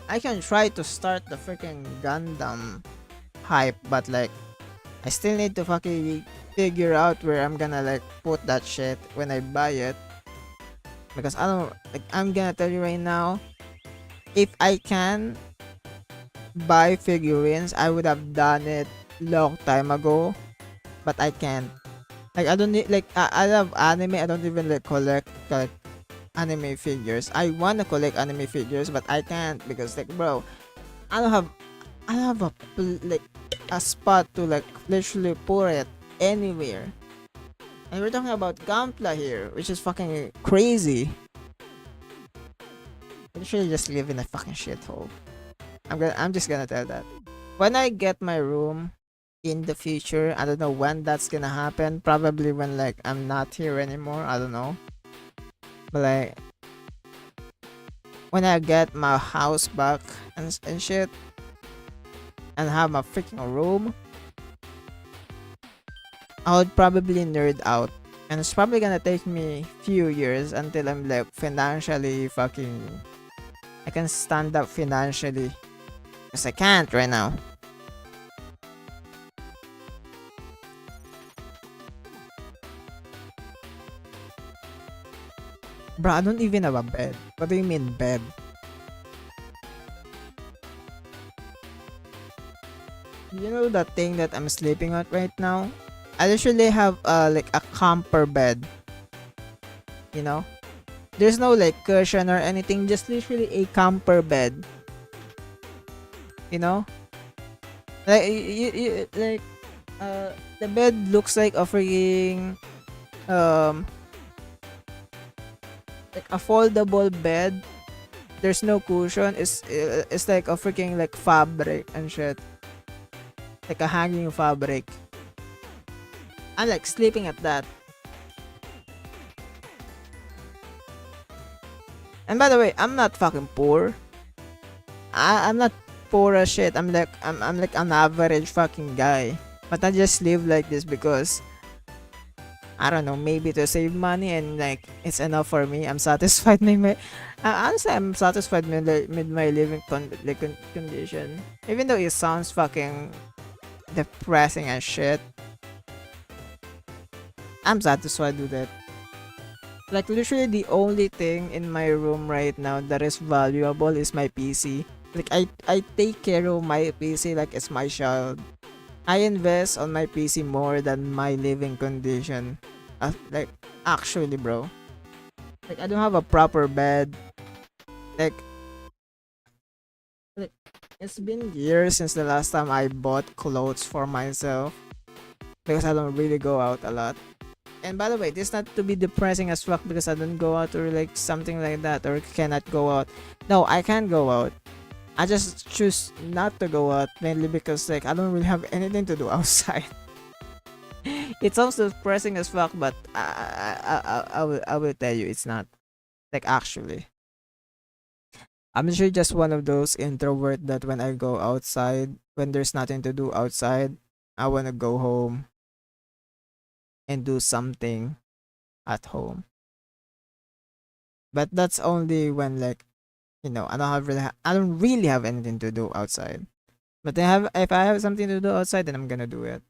I can try to start the freaking Gundam hype, but like, I still need to fucking figure out where I'm gonna like put that shit when I buy it. Because I don't like, I'm gonna tell you right now, if I can buy figurines, I would have done it long time ago, but I can't. Like, I don't need, like, I love anime. I don't even like collect anime figures. I wanna collect anime figures, but I can't because, like, bro, I don't have like a spot to like literally put it anywhere. And we're talking about Gampla here, which is fucking crazy. I literally just live in a fucking shithole. I'm just gonna tell that. When I get my room in the future, I don't know when that's gonna happen. Probably when like I'm not here anymore. I don't know. But like when I get my house back and shit, and have my freaking room, I would probably nerd out. And it's probably gonna take me few years until I'm like financially fucking, I can stand up financially. Because I can't right now. Bro, I don't even have a bed. What do you mean bed? You know that thing that I'm sleeping at right now? I literally have like a camper bed. You know? There's no like cushion or anything, just literally a camper bed. You know? Like like the bed looks like a freaking um like a foldable bed. There's no cushion. It's like a freaking like fabric and shit. Like a hanging fabric. I'm like sleeping at that. And by the way, I'm not fucking poor. I'm not poor as shit. I'm like an average fucking guy. But I just live like this because I don't know, maybe to save money and like it's enough for me. I'm satisfied with my honestly I'm satisfied with my living condition. Even though it sounds fucking depressing as shit, I'm satisfied with it. Like literally the only thing in my room right now that is valuable is my PC. Like I take care of my PC like it's my child. I invest on my PC more than my living condition. Like actually, bro. Like I don't have a proper bed. Like like it's been years since the last time I bought clothes for myself because I don't really go out a lot. And by the way, this not to be depressing as fuck because I don't go out or like something like that or cannot go out. No, I can go out. I just choose not to go out mainly because like I don't really have anything to do outside. It sounds depressing as fuck, but I will tell you it's not. Like actually, I'm sure just one of those introvert that when I go outside, when there's nothing to do outside, I wanna go home and do something at home. But that's only when like I don't really have anything to do outside. But if I have something to do outside, then I'm gonna do it.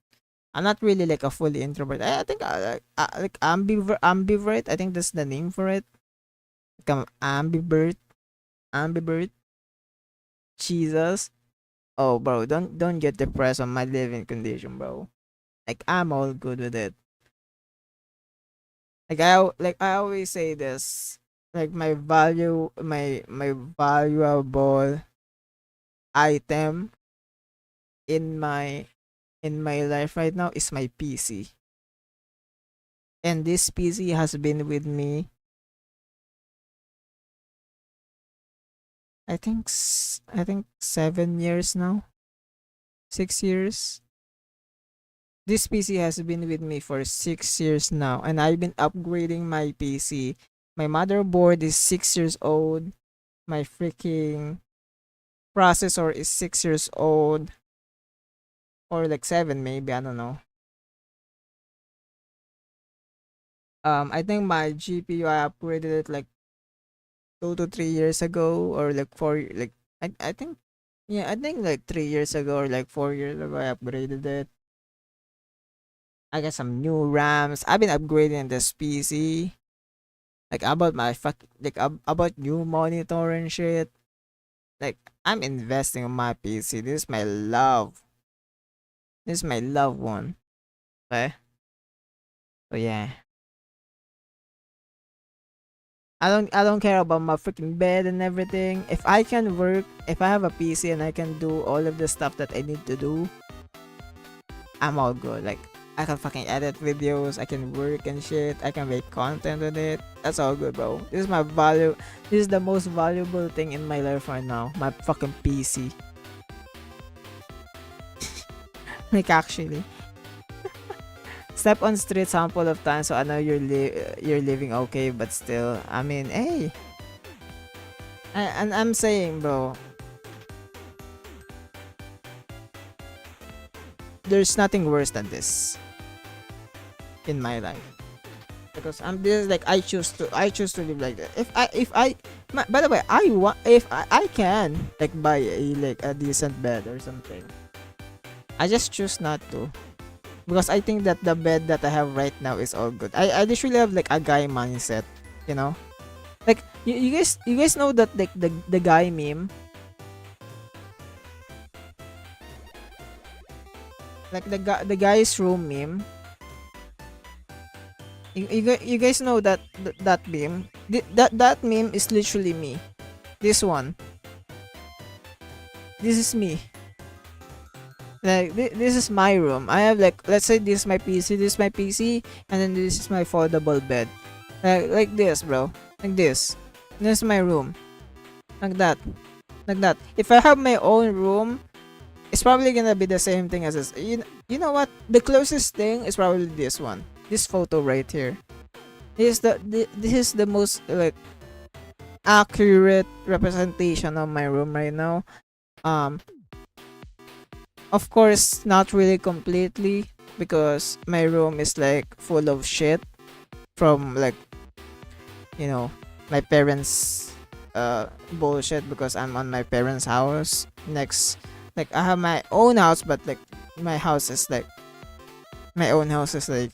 I'm not really like a fully introvert. I think I like ambivert. I think that's the name for it. Like ambivert. Jesus. Oh, bro, don't get depressed on my living condition, bro. Like I'm all good with it. Like I always say this. Like my valuable item in my life right now is my PC. And this PC has been with me I think 7 years now. 6 years. This PC has been with me for 6 years now, and I've been upgrading my PC. My motherboard is 6 years old. My freaking processor is 6 years old, or like 7 maybe. I don't know. I think my GPU I upgraded it like 2 to 3 years ago, or like like I think yeah, I think like 3 years ago or like 4 years ago I upgraded it. I got some new RAMs. I've been upgrading this PC. Like about my about new monitor and shit. Like I'm investing on my PC. This is my love. This is my loved one. Okay. So yeah. I don't care about my freaking bed and everything. If I can work, if I have a PC and I can do all of the stuff that I need to do, I'm all good. Like I can fucking edit videos, I can work and shit, I can make content with it. That's all good, bro. This is my value. This is the most valuable thing in my life right now. My fucking PC. Like actually, step on street sample of time, so I know you're living okay, but still, I mean, hey, and I'm saying, bro, there's nothing worse than this in my life because I'm this like I choose to live like that. By the way, I want if I can like buy a decent bed or something. I just choose not to because I think that the bed that I have right now is all good. I literally have like a guy mindset, you know. Like you guys know that like the guy meme, like the guy's room meme. You guys know that meme. That meme is literally me. This one. This is me. Like this is my room. I have like, let's say this is my PC, this is my PC, and then this is my foldable bed. Like this, bro. Like this. This is my room. Like that. Like that. If I have my own room, it's probably gonna be the same thing as this. You know what? The closest thing is probably this one. This photo right here. This is the most like accurate representation of my room right now. Um, of course, not really completely because my room is like full of shit from like, you know, my parents bullshit because I'm on my parents' house. Next, like I have my own house, but like my house is like my own house is like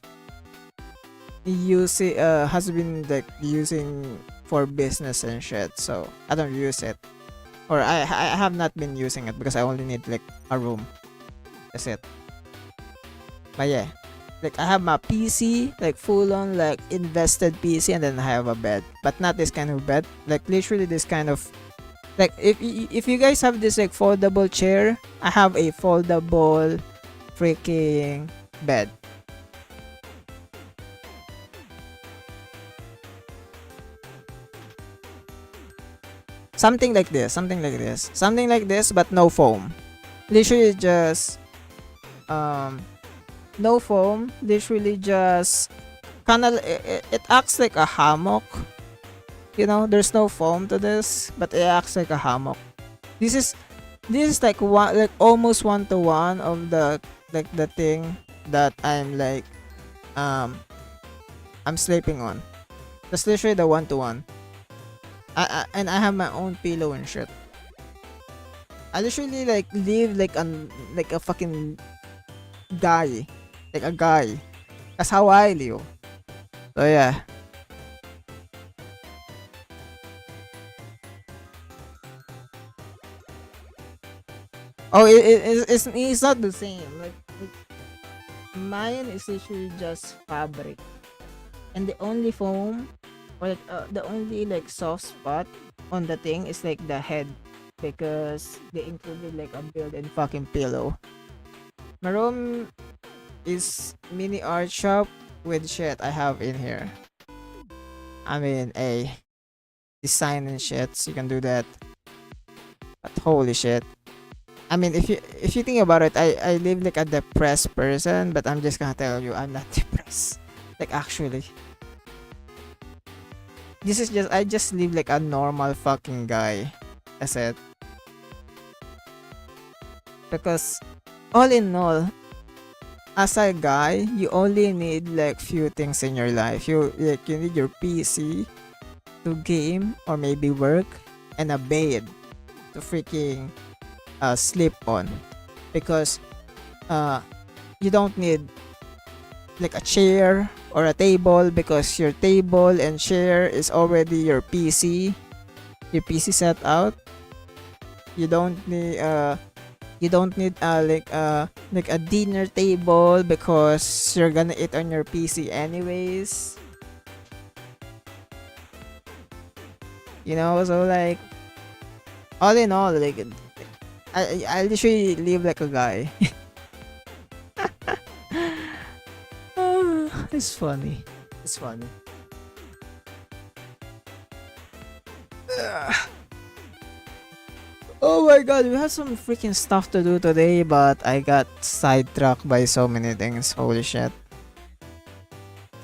using has been like using for business and shit. So I don't use it, or I have not been using it because I only need like a room. That's it. But yeah, like I have my PC, like full on like invested PC, and then I have a bed, but not this kind of bed. Like literally this kind of like if you guys have this like foldable chair, I have a foldable freaking bed. Something like this, something like this, but no foam. Literally just um no foam. Literally just kind of it acts like a hammock. You know, there's no foam to this, but it acts like a hammock. This is like one like almost one to one of the like the thing that um I'm sleeping on. That's literally the one to one. And I have my own pillow and shit. I literally like live like a fucking guy, like a guy. That's how I live. So yeah. Oh, it's not the same. Like mine is literally just fabric, and the only foam or like the only like soft spot on the thing is like the head because they included like a built-in fucking pillow. My room is mini art shop with shit I have in here. I mean, a design and shit, so you can do that. But holy shit. I mean, if you think about it, I live like a depressed person, but I'm just gonna tell you, I'm not depressed. Like actually, this is just I just live like a normal fucking guy. That's it. Because all in all, as a guy, you only need like few things in your life. You need your PC to game or maybe work, and a bed to freaking sleep on. Because uh you don't need like a chair or a table because your table and chair is already your PC set out. You don't need like a dinner table because you're gonna eat on your PC anyways. You know, so like all in all, like I literally live like a guy. It's funny. It's funny. Ugh. Oh my god, we have some freaking stuff to do today, but I got sidetracked by so many things. Holy shit.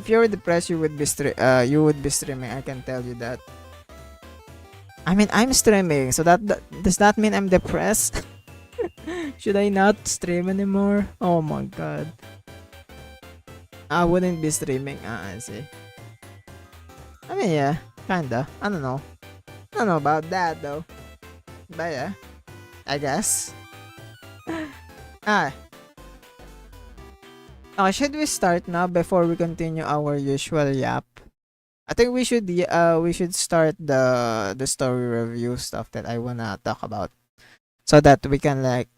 If you were depressed, you would be streaming. I can tell you that. I mean, I'm streaming, so that does that mean I'm depressed? Should I not stream anymore? Oh my god. I wouldn't be streaming. I see. I mean, yeah, kinda. I don't know. I don't know about that though. But yeah, I guess. ah. Should we start now before we continue our usual yap? I think we should start the story review stuff that I wanna talk about so that we can like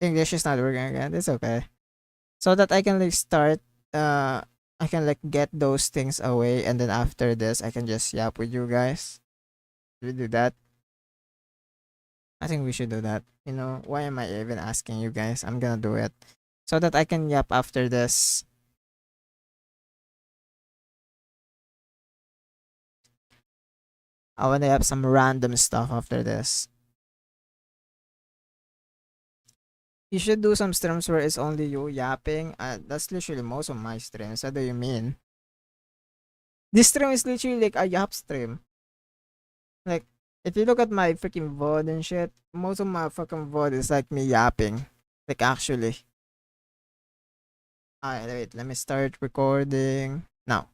English is not working again. It's okay. So that I can like start I can like get those things away, and then after this I can just yap with you guys. We do that. I think we should do that. You know, why am I even asking you guys? I'm gonna do it so that I can yap after this. I wanna yap some random stuff after this. You should do some streams where it's only you yapping. That's literally most of my streams. What do you mean? This stream is literally like a yap stream. Like, if you look at my freaking VOD and shit, most of my fucking VOD is like me yapping. Like, actually. Alright, wait, let me start recording now.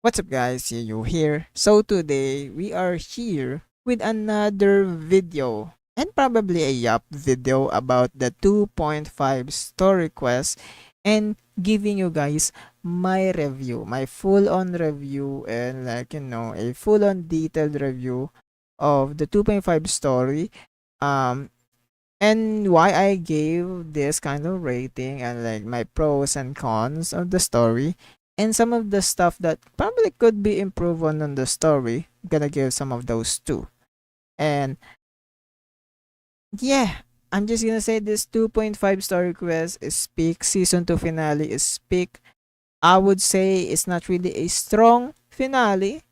What's up, guys? You here. So today we are here with another video and probably a yap video about the 2.5 story quest and giving you guys my review, my full-on review, and like, you know, a full-on detailed review of the 2.5 story. Um and why I gave this kind of rating, and like my pros and cons of the story, and some of the stuff that probably could be improved on the story. I'm gonna give some of those too. And yeah, I'm just gonna say this 2.5 story quest is peak. Season 2 finale is peak. I would say it's not really a strong finale.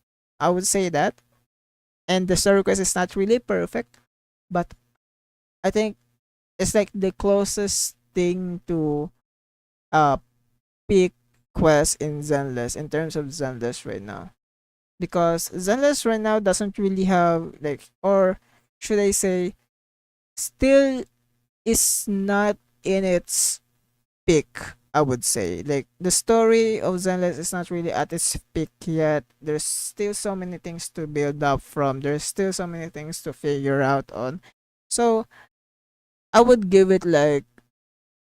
I would say that. And the story quest is not really perfect, but I think it's like the closest thing to uh peak quest in Zenless in terms of Zenless right now. Because Zenless right now doesn't really have like, or should I say, still is not in its peak. I would say like the story of Zenless is not really at its peak yet. There's still so many things to build up from. There's still so many things to figure out on. So I would give it like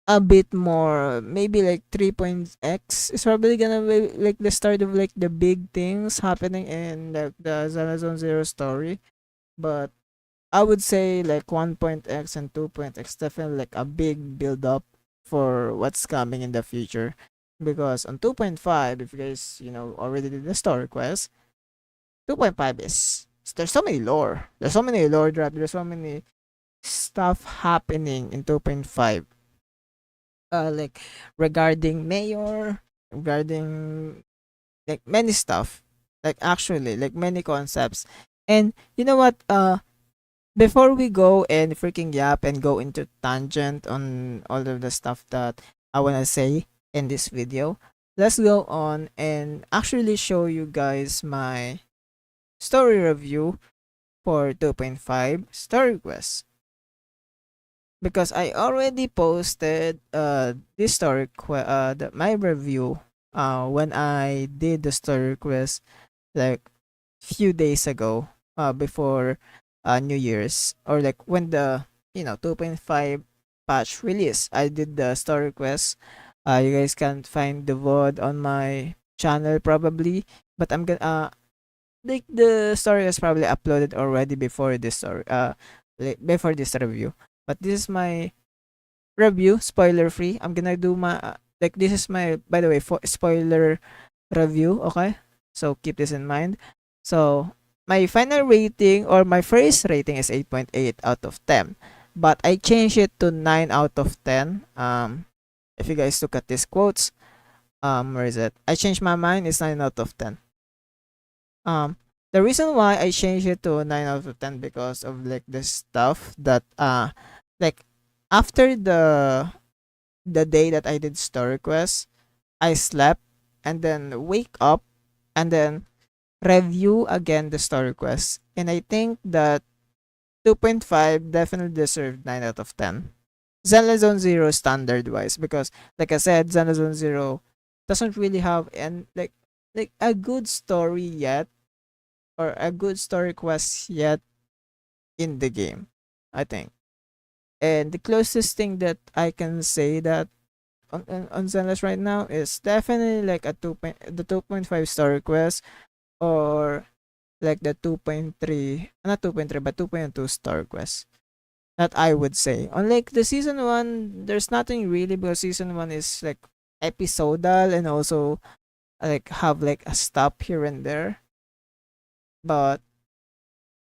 a bit more, maybe like 3.x is probably gonna be like the start of like the big things happening in like the Zone Zero story. But I would say like 1.x and 2.x definitely like a big build up for what's coming in the future. Because on 2.5, if you guys, you know, already did the story quest, 2.5 is there's so many lore. There's so many lore drop, there's so many stuff happening in 2.5, like regarding mayor, regarding like many stuff, like actually like many concepts. And you know what, before we go and freaking yap and go into tangent on all of the stuff that I want to say in this video, let's go on and actually show you guys my story review for 2.5 story quest. Because I already posted this my review when I did the story request like few days ago, before New Year's, or like when the, you know, 2.5 patch release. I did the story request. You guys can find the VOD on my channel probably, but I'm gonna like the story was probably uploaded already before this story, like before this review. But this is my review, spoiler free. I'm gonna do my like this is my, by the way, for spoiler review. Okay, so keep this in mind. So my final rating, or my first rating, is 8.8 out of 10, but I changed it to 9 out of 10. If you guys look at these quotes, where is it? I changed my mind. It's 9 out of 10. The reason why I changed it to 9 out of 10, because of like the stuff that like after the day that I did story request, I slept and then wake up and then review again the story request. And I think that 2.5 definitely deserved 9 out of 10. Zenless Zone Zero standard wise, because like I said, Zenless Zone Zero doesn't really have like a good story yet, or a good story quest yet in the game, I think. And the closest thing that I can say that on Zenless right now is definitely like the 2.5 story quest, or like the 2.3, not 2.3 but 2.2 story quest, that I would say. Unlike the season 1, there's nothing really, because season 1 is like episodal and also like have like a stop here and there. but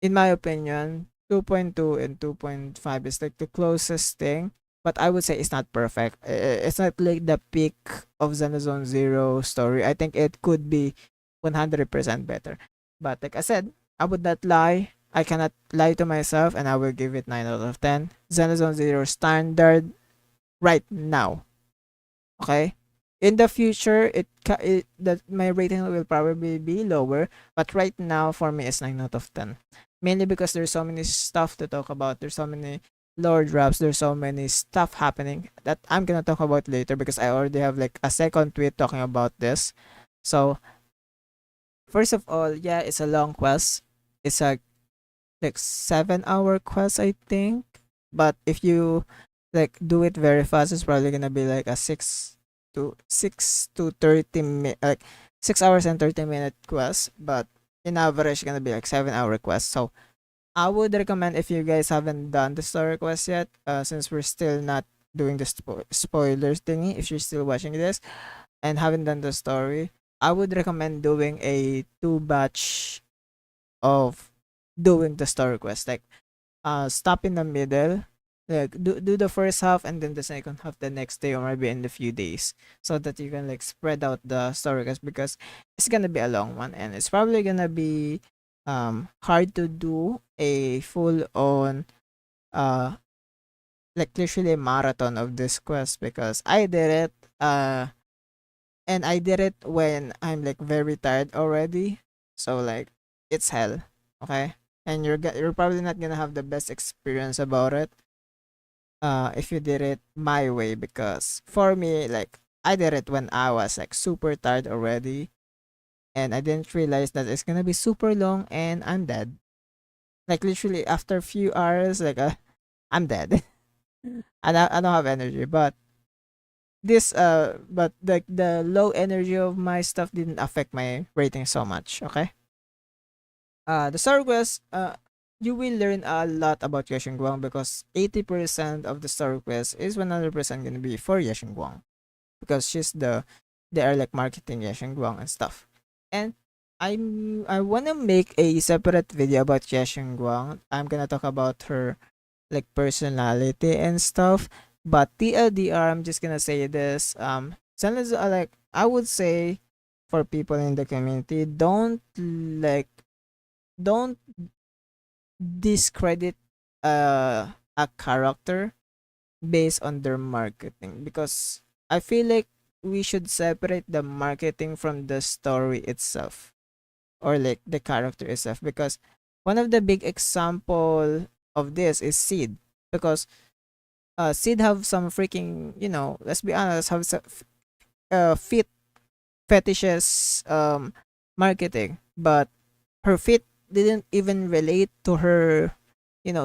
in my opinion, 2.2 and 2.5 is like the closest thing. But I would say it's not perfect. It's not like the peak of Xenozone Zero story. I think it could be 100% better. But like I said, I would not lie. I cannot lie to myself, and I will give it 9 out of 10. Xenozone Zero standard right now. Okay? In the future, that my rating will probably be lower, but right now for me it's 9 out of 10. Mainly because there's so many stuff to talk about. There's so many lore drops. There's so many stuff happening that I'm gonna talk about later because I already have like a second tweet talking about this. So first of all, yeah, it's a long quest. It's a like 7 hour quest, I think. But if you like do it very fast, it's probably gonna be like a 6 to 6 to 30 minute, like 6 hours and 30 minute quest. But in average, gonna be like 7 hour quest. So I would recommend if you guys haven't done the story quest yet, since we're still not doing the spoilers thingy. If you're still watching this and haven't done the story, I would recommend doing a two batch of doing the story quest. Like stop in the middle, like do the first half and then the second half the next day or maybe in a few days, so that you can like spread out the story quest, because it's gonna be a long one and it's probably gonna be hard to do a full on uh like literally a marathon of this quest, because I did it and I did it when I'm like very tired already. So like it's hell, okay? And you're probably not gonna have the best experience about it if you did it my way, because for me, like I did it when I was like super tired already and I didn't realize that it's gonna be super long and I'm dead. Like literally after a few hours, like I'm dead. I don't have energy. But like the low energy of my stuff didn't affect my rating so much. Okay. The Star Quest, you will learn a lot about Yashin Guang, because 80% of the Star Quest is 100% gonna be for Yashin Guang, because they are like marketing Yashin Guang and stuff. And I wanna make a separate video about Yashin Guang. I'm gonna talk about her like personality and stuff. But TLDR, I'm just gonna say this. Zenless, like I would say for people in the community, don't discredit a character based on their marketing, because I feel like we should separate the marketing from the story itself, or like the character itself, because one of the big example of this is Seed, because Sid have some freaking, let's be honest, have some fit fetishes marketing, but her fit didn't even relate to her,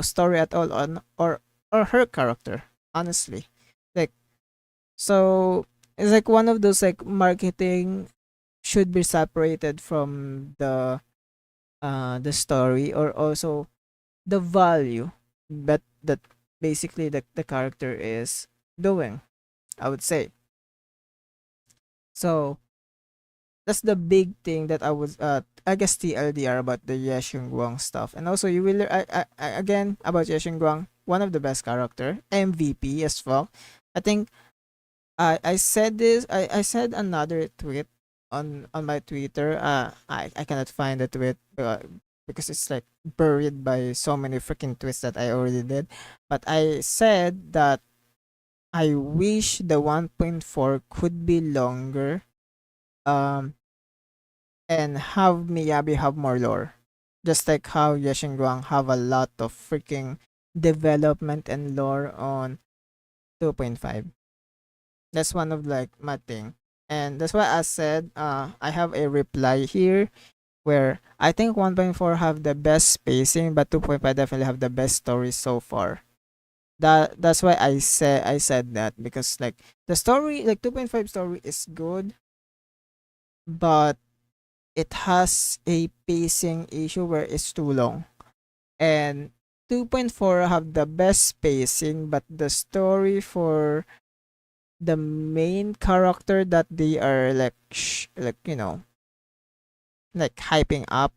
story at all, on or her character, honestly. Like, so it's like one of those like marketing should be separated from the story, or also the value that basically the character is doing, I would say. So that's the big thing that I guess TLDR about the Yeshung Guang stuff. And also you will again about Yeshung Guang, one of the best character, MVP as well. I think I said this, I said another tweet on my Twitter. I cannot find the tweet because it's like buried by so many freaking tweets that I already did. But I said that I wish the 1.4 could be longer, um and have Miyabi have more lore. Just like how Yashinguang have a lot of freaking development and lore on 2.5. That's one of like my thing. And that's why I said I have a reply here where I think 1.4 have the best spacing, but 2.5 definitely have the best story so far. That's why I said that, because like the story, like 2.5 story is good, but it has a pacing issue where it's too long. And 2.4 have the best pacing, but the story for the main character that they are like like hyping up,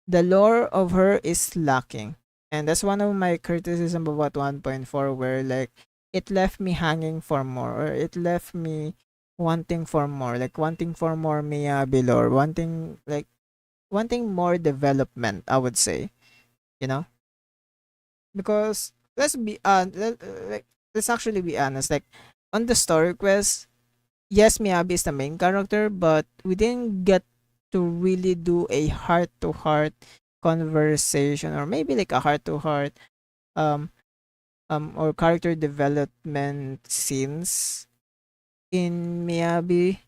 the lore of her is lacking. And that's one of my criticism about 1.4, where like it left me hanging for more, or it left me wanting for more, like wanting for more Miyabi lore, wanting more development, I would say, you know? Because like let's actually be honest, like on the story quest, yes, Miyabi is the main character, but we didn't get to really do a heart to heart conversation, or maybe like a heart to heart um or character development scenes in Miyabi.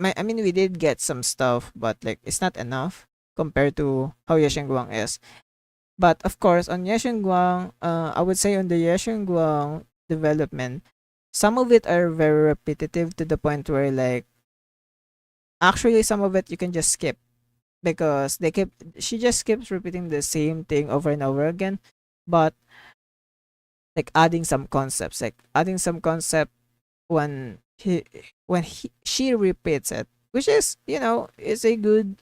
I mean, we did get some stuff, but like it's not enough compared to how Yashingguang is. But of course, on Yashingguang, I would say on the Yashingguang development, some of it are very repetitive to the point where like actually some of it you can just skip, because she just keeps repeating the same thing over and over again, but like adding some concept when she repeats it, which is, is a good,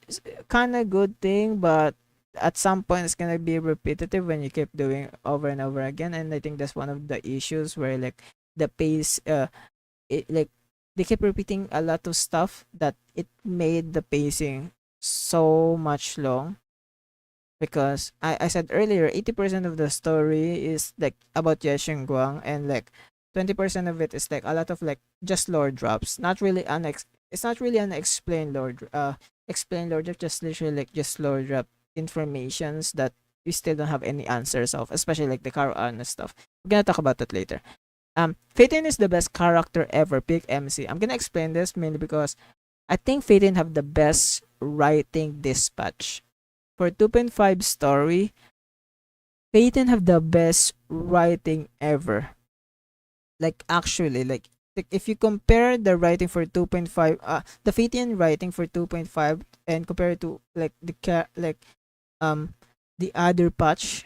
kind of good thing, but at some point it's gonna be repetitive when you keep doing over and over again. And I think that's one of the issues where like the pace, like they kept repeating a lot of stuff that it made the pacing so much long. Because I said earlier, 80% of the story is like about Ye Guang, and like 20% of it is like a lot of like just lore drops. Not really it's not really unexplained explained lore drop, just literally like just lore drop informations that we still don't have any answers of, especially like the Karo Ana stuff. We're gonna talk about that later. Phaeton is the best character ever. Pick MC. I'm gonna explain this mainly because I think Phaeton have the best writing dispatch. For 2.5 story, Phaeton have the best writing ever. Like actually, like if you compare the writing for 2.5, the Phaeton writing for 2.5, and compare it to like um the other patch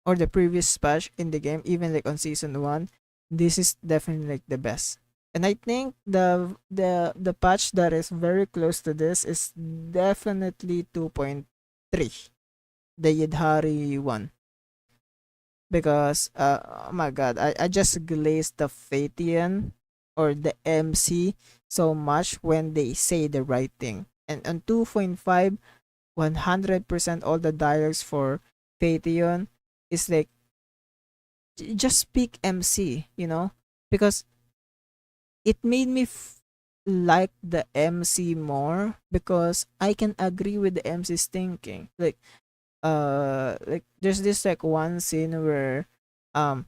or the previous patch in the game, even like on season 1, this is definitely like the best. And I think the patch that is very close to this is definitely 2.3, the Yidhari one. Because oh my god, I just glazed the Phaeton or the MC so much when they say the right thing. And on 2.5, 100% all the dialogues for Phaeton is like just speak MC, because it made me like the MC more, because I can agree with the MC's thinking. Like there's this like one scene where um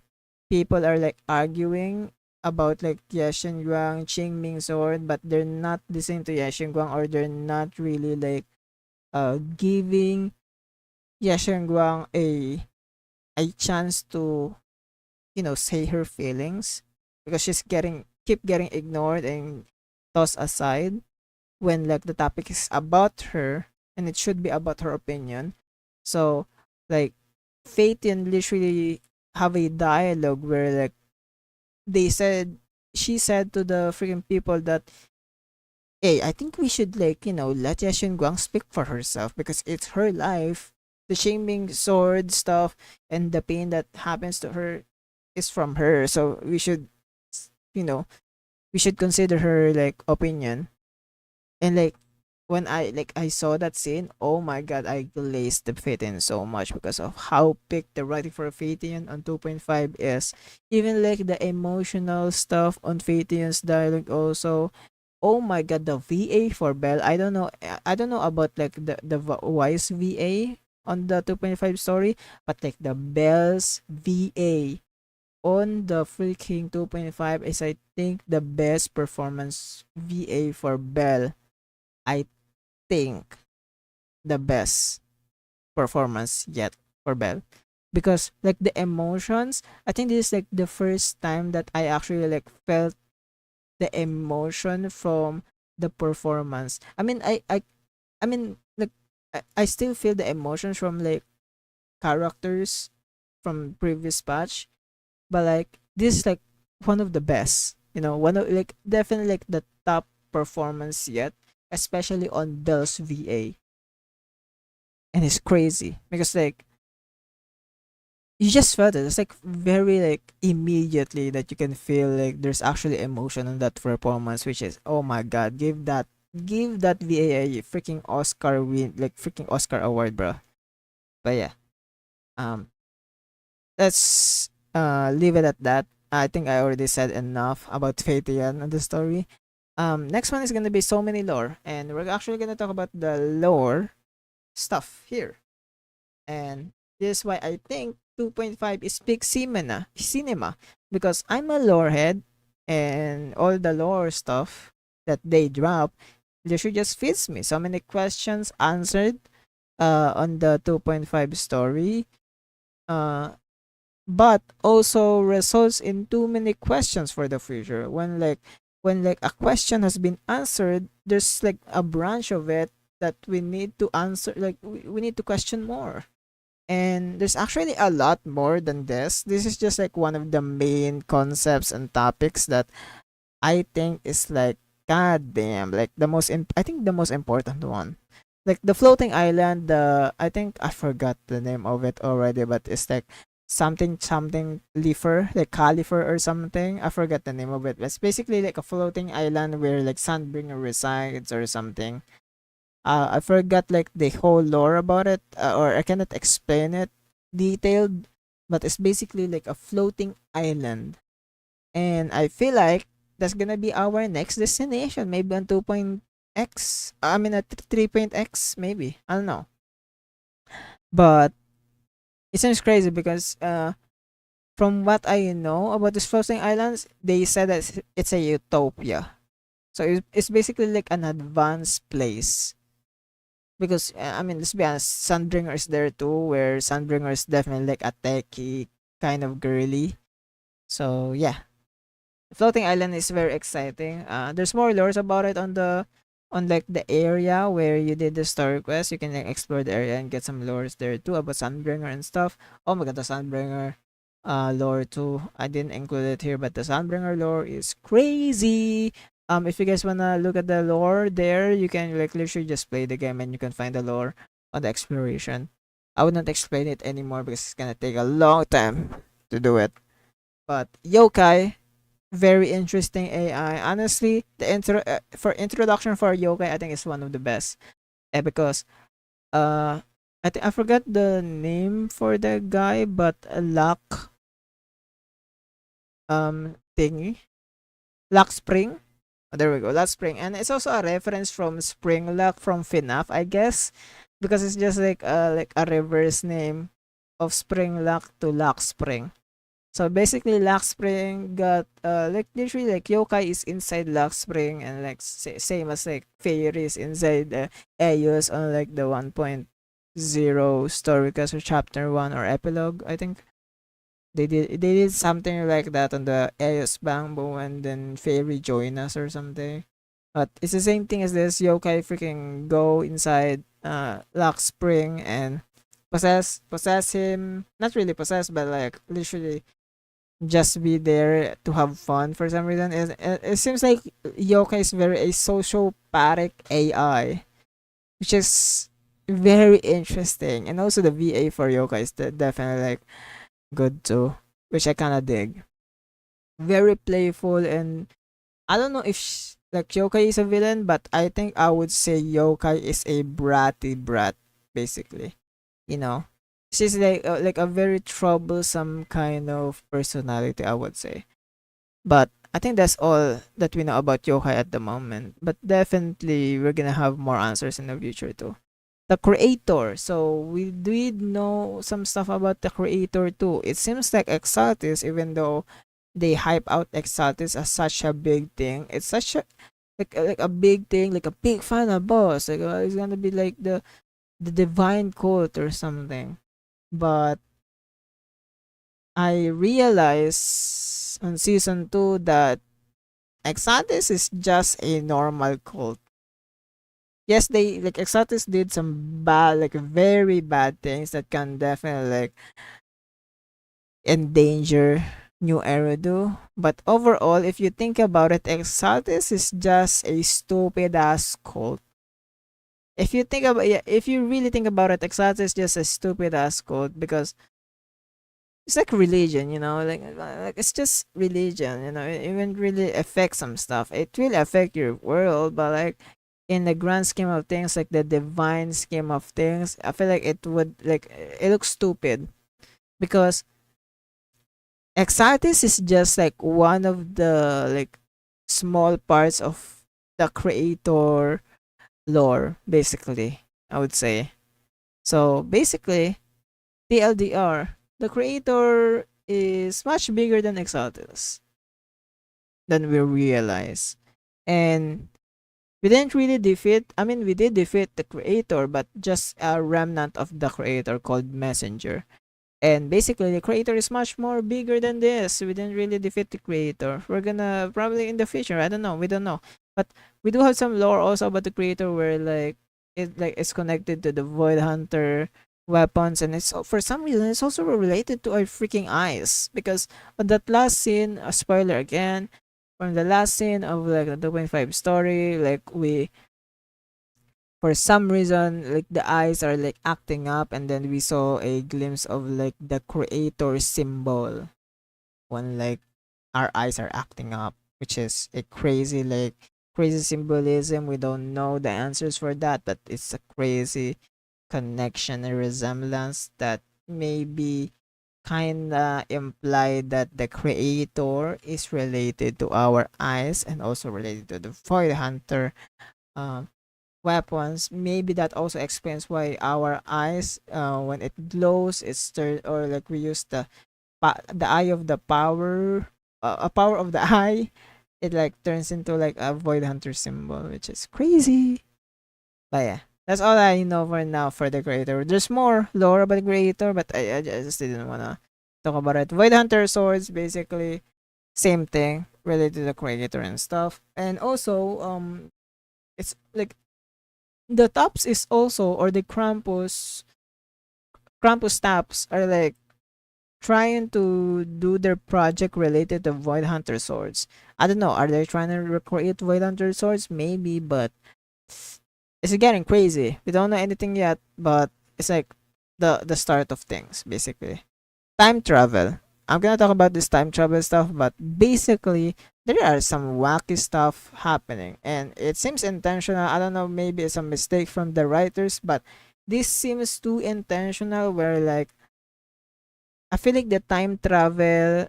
people are like arguing about like Yashin Guang Qing Ming sword, but they're not listening to Yashin Guang, or they're not really like giving Yashin Guang a chance to, say her feelings, because she's getting ignored and tossed aside when like the topic is about her, and it should be about her opinion. So like Phaeton literally have a dialogue where like they said she said to the freaking people that, hey, I think we should like, let Yashin Guang speak for herself, because it's her life. The shaming sword stuff and the pain that happens to her is from her. So you know, we should consider her like opinion. And like when I saw that scene, oh my god, I glazed the Phaeton so much because of how big the writing for Phaeton on 2.5 is. Even like the emotional stuff on Phaeton's dialogue also. Oh my god, the VA for Bell. I don't know about like the Wise VA on the 2.5 story, but like the Bell's VA on the freaking 2.5 is, I think, the best performance VA for Bell. I think the best performance yet for Belle, because like the emotions, I think this is like the first time that I actually like felt the emotion from the performance. I mean like I still feel the emotions from like characters from previous patch, but like this is like one of the best, one of like definitely like the top performance yet, especially on Belle's VA. and it's crazy because like you just felt it. It's like very like immediately that you can feel like there's actually emotion in that performance, which is oh my god, give that VA a freaking Oscar win, like freaking Oscar award, bro. But yeah, um, let's leave it at that. I think I already said enough about Phaeton and the story. Next one is gonna be so many lore, and we're actually gonna talk about the lore stuff here. And this is why I think 2.5 is peak cinema because I'm a lore head and all the lore stuff that they drop literally just fits me. So many questions answered on the 2.5 story. But also results in too many questions for the future. When a question has been answered, there's like a branch of it that we need to answer, like we need to question more. And there's actually a lot more than this. This is just like one of the main concepts and topics that I think is like god damn, like I think the most important one. Like the floating island, the I think I forgot the name of it already, but it's like something lifer, like califer or something. I forgot the name of it. It's basically like a floating island where like Sandbringer resides or something. I forgot like the whole lore about it, or I cannot explain it detailed, but it's basically like a floating island, and I feel like that's gonna be our next destination, maybe on 2.x. I mean, at 3.x, maybe. I don't know, but it seems crazy because from what I know about these floating islands, they said that it's a utopia. So it's basically like an advanced place because I mean, let's be honest, Sunbringer is there too, where Sunbringer is definitely like a techie kind of girly. So yeah, floating island is very exciting. There's more lores about it on like the area where you did the story quest. You can like explore the area and get some lores there too about Sunbringer and stuff. Oh my god, the Sunbringer lore too. I didn't include it here, but the Sunbringer lore is crazy. If you guys wanna look at the lore there, you can like literally just play the game and you can find the lore on the exploration. I would not explain it anymore because it's gonna take a long time to do it. But yokai, very interesting AI. Honestly, the for introduction for yokai, I think is one of the best. Because uh, I forgot the name for the guy, but Lock thingy, Lock Spring. Oh, there we go, Lock Spring, and it's also a reference from Spring Lock from FNAF, I guess, because it's just like a reverse name of Spring Lock to Lock Spring. So basically, Lock Spring got like literally like yokai is inside Lock Spring and like same as like fairies inside Aeos on like the 1.0 story cast or chapter 1 or epilogue. I think they did something like that on the Aeos Bangbo and then fairy join us or something. But it's the same thing as this yokai freaking go inside Lock Spring and possess him, not really possess but like literally just be there to have fun for some reason. It seems like yokai is very a sociopathic AI, which is very interesting. And also the VA for yokai is definitely like good too, which I kind of dig. Very playful, and I don't know if like yokai is a villain, but I think I would say yokai is a bratty brat, basically. You know, she's like a very troublesome kind of personality, I would say. But I think that's all that we know about yokai at the moment. But definitely, we're gonna have more answers in the future too. The creator. So we did know some stuff about the creator too. It seems like Exaltis, even though they hype out Exaltis as such a big thing, it's such a like a big thing, like a big final boss. Like it's gonna be like the divine cult or something. But I realized on season 2 that Exantis is just a normal cult. Yes, they like Exantis did some bad, like very bad things that can definitely like endanger New Eridu. But overall, if you think about it, Exantis is just a stupid ass cult. If you think about, yeah, if you really think about it, Exata is just a stupid ass code because it's like religion, like it's just religion, it won't really affect some stuff. It will affect your world, but like in the grand scheme of things, like the divine scheme of things, I feel like it would like it looks stupid because Exartis is just like one of the like small parts of the creator lore, basically, I would say. So basically, TLDR, the creator is much bigger than Exaltus than we realize. And we didn't really defeat, I mean, we did defeat the creator, but just a remnant of the creator called Messenger. And basically, the creator is much more bigger than this. We didn't really defeat the creator. We're gonna probably in the future. I don't know. We don't know. But we do have some lore also about the creator where it's connected to the Void Hunter weapons, and for some reason it's also related to our freaking eyes because on that last scene, a spoiler again, from the last scene of like the 2.5 story, like we for some reason like the eyes are like acting up, and then we saw a glimpse of like the creator symbol when like our eyes are acting up, which is a crazy symbolism. We don't know the answers for that, but it's a crazy connection and resemblance that maybe kinda imply that the creator is related to our eyes and also related to the void hunter um weapons. Maybe that also explains why our eyes, when it glows, it's or like we use the eye of the power, a power of the eye. It like turns into like a void hunter symbol, which is crazy. But yeah, that's all I know for now for the creator. There's more lore about the creator, but I just didn't wanna talk about it. Void hunter swords, basically same thing related to the creator and stuff, and also it's like the tops is also, or the Krampus tops are like trying to do their project related to Void Hunter swords. I don't know, are they trying to recreate Void Hunter swords? Maybe, but it's getting crazy. We don't know anything yet, but it's like the start of things, basically. Time travel. I'm gonna talk about this time travel stuff, but basically there are some wacky stuff happening, and it seems intentional. I don't know, maybe it's a mistake from the writers, but this seems too intentional. Where like I feel like the time travel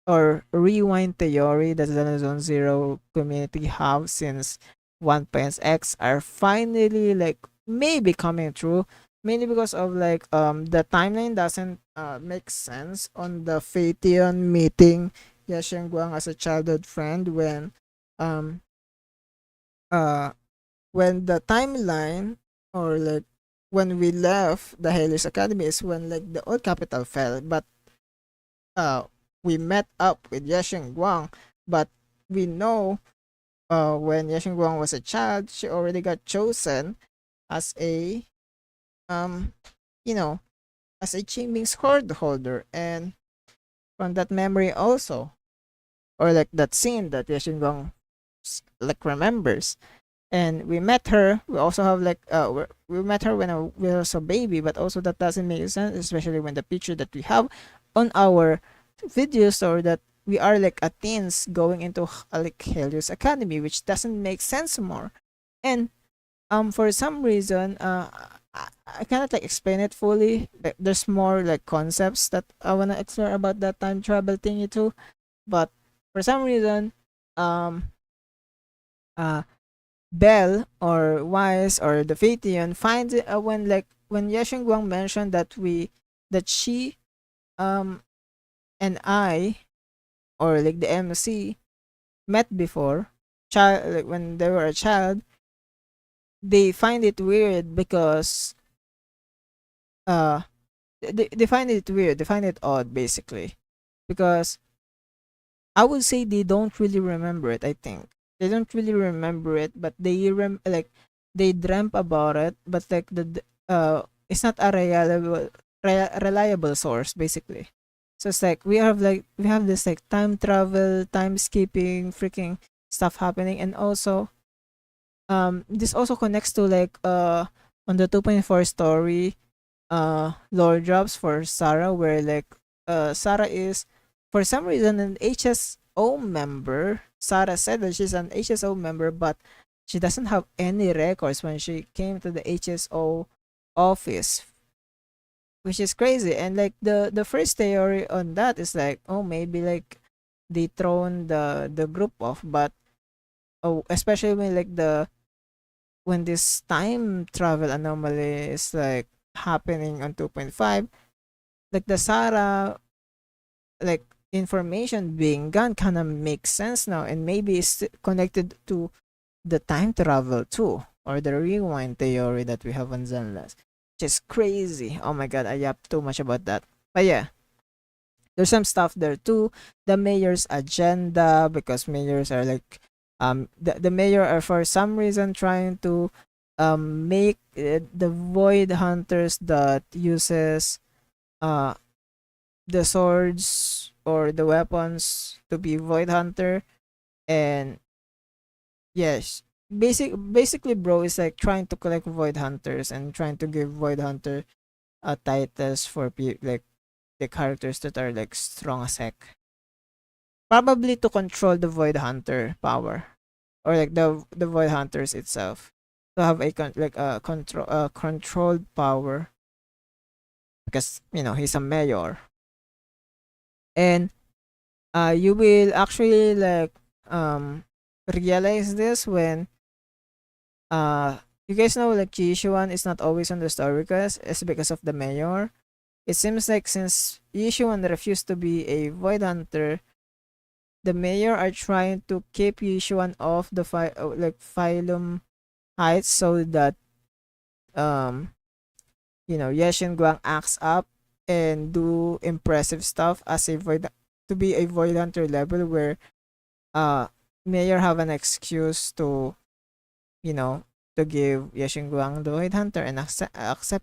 or rewind theory that the Zone Zero community have since 1.x are finally like maybe coming true. Mainly because of like the timeline doesn't make sense on the Phaeton meeting Yasheng Guang as a childhood friend um uh when the timeline, or like when we left the Helios Academy, is when like the old capital fell, but uh we met up with Yasheng Guang, but we know when Yasheng Guang was a child, she already got chosen as a um you know as a Qingming sword holder, and from that memory also, or like that scene that Yasheng Guang like remembers, and we met her. We also have like we met her when we was a baby, but also that doesn't make sense, especially when the picture that we have on our videos, or that we are like a teens going into like Helios Academy, which doesn't make sense more. And for some reason I cannot like explain it fully. Like, there's more like concepts that I wanna explore about that time travel thingy too, but for some reason um uh Bell or Wise or the Phaeton finds it when Yasheng Guang mentioned that she um and I, or like the MC, met before, child, like when they were a child. They find it weird because uh they find it weird, they find it odd, basically, because I would say they don't really remember it. I think they don't really remember it, but like they dreamt about it, but like it's not a reliable source, basically. So it's like we have this like time travel, time skipping, freaking stuff happening, and also this also connects to like on the 2.4 story lore drops for Sarah, where like Sarah is for some reason an HSO member. Sarah said that she's an HSO member, but she doesn't have any records when she came to the HSO office, which is crazy. And like the first theory on that is like, oh, maybe like they thrown the group off, but oh, especially when like the when this time travel anomaly is like happening on 2.5, like the Sarah like information being gone kind of makes sense now, and maybe it's connected to the time travel too, or the rewind theory that we have on Zenless, which is crazy. Oh my god, I yap too much about that. But yeah, there's some stuff there too. The mayor's agenda, because mayors are like the mayor are for some reason trying to make the void hunters that uses uh the swords or the weapons to be void hunter. And yes, basically bro is like trying to collect void hunters and trying to give void hunter titles for like the characters that are like strong as heck, probably to control the void hunter power, or like the void hunters itself, to have a like a controlled power, because you know he's a mayor. And you will actually like realize this when you guys know like Yishuan is not always on the story quest. It's because of the mayor. It seems like since Yishuan refused to be a void hunter, the mayor are trying to keep Yishuan off the like Phylum Heights, so that um Yashin Guang acts up and do impressive stuff as a void, to be a void hunter level, where uh mayor have an excuse to you know to give Yashin Guang the void hunter and accept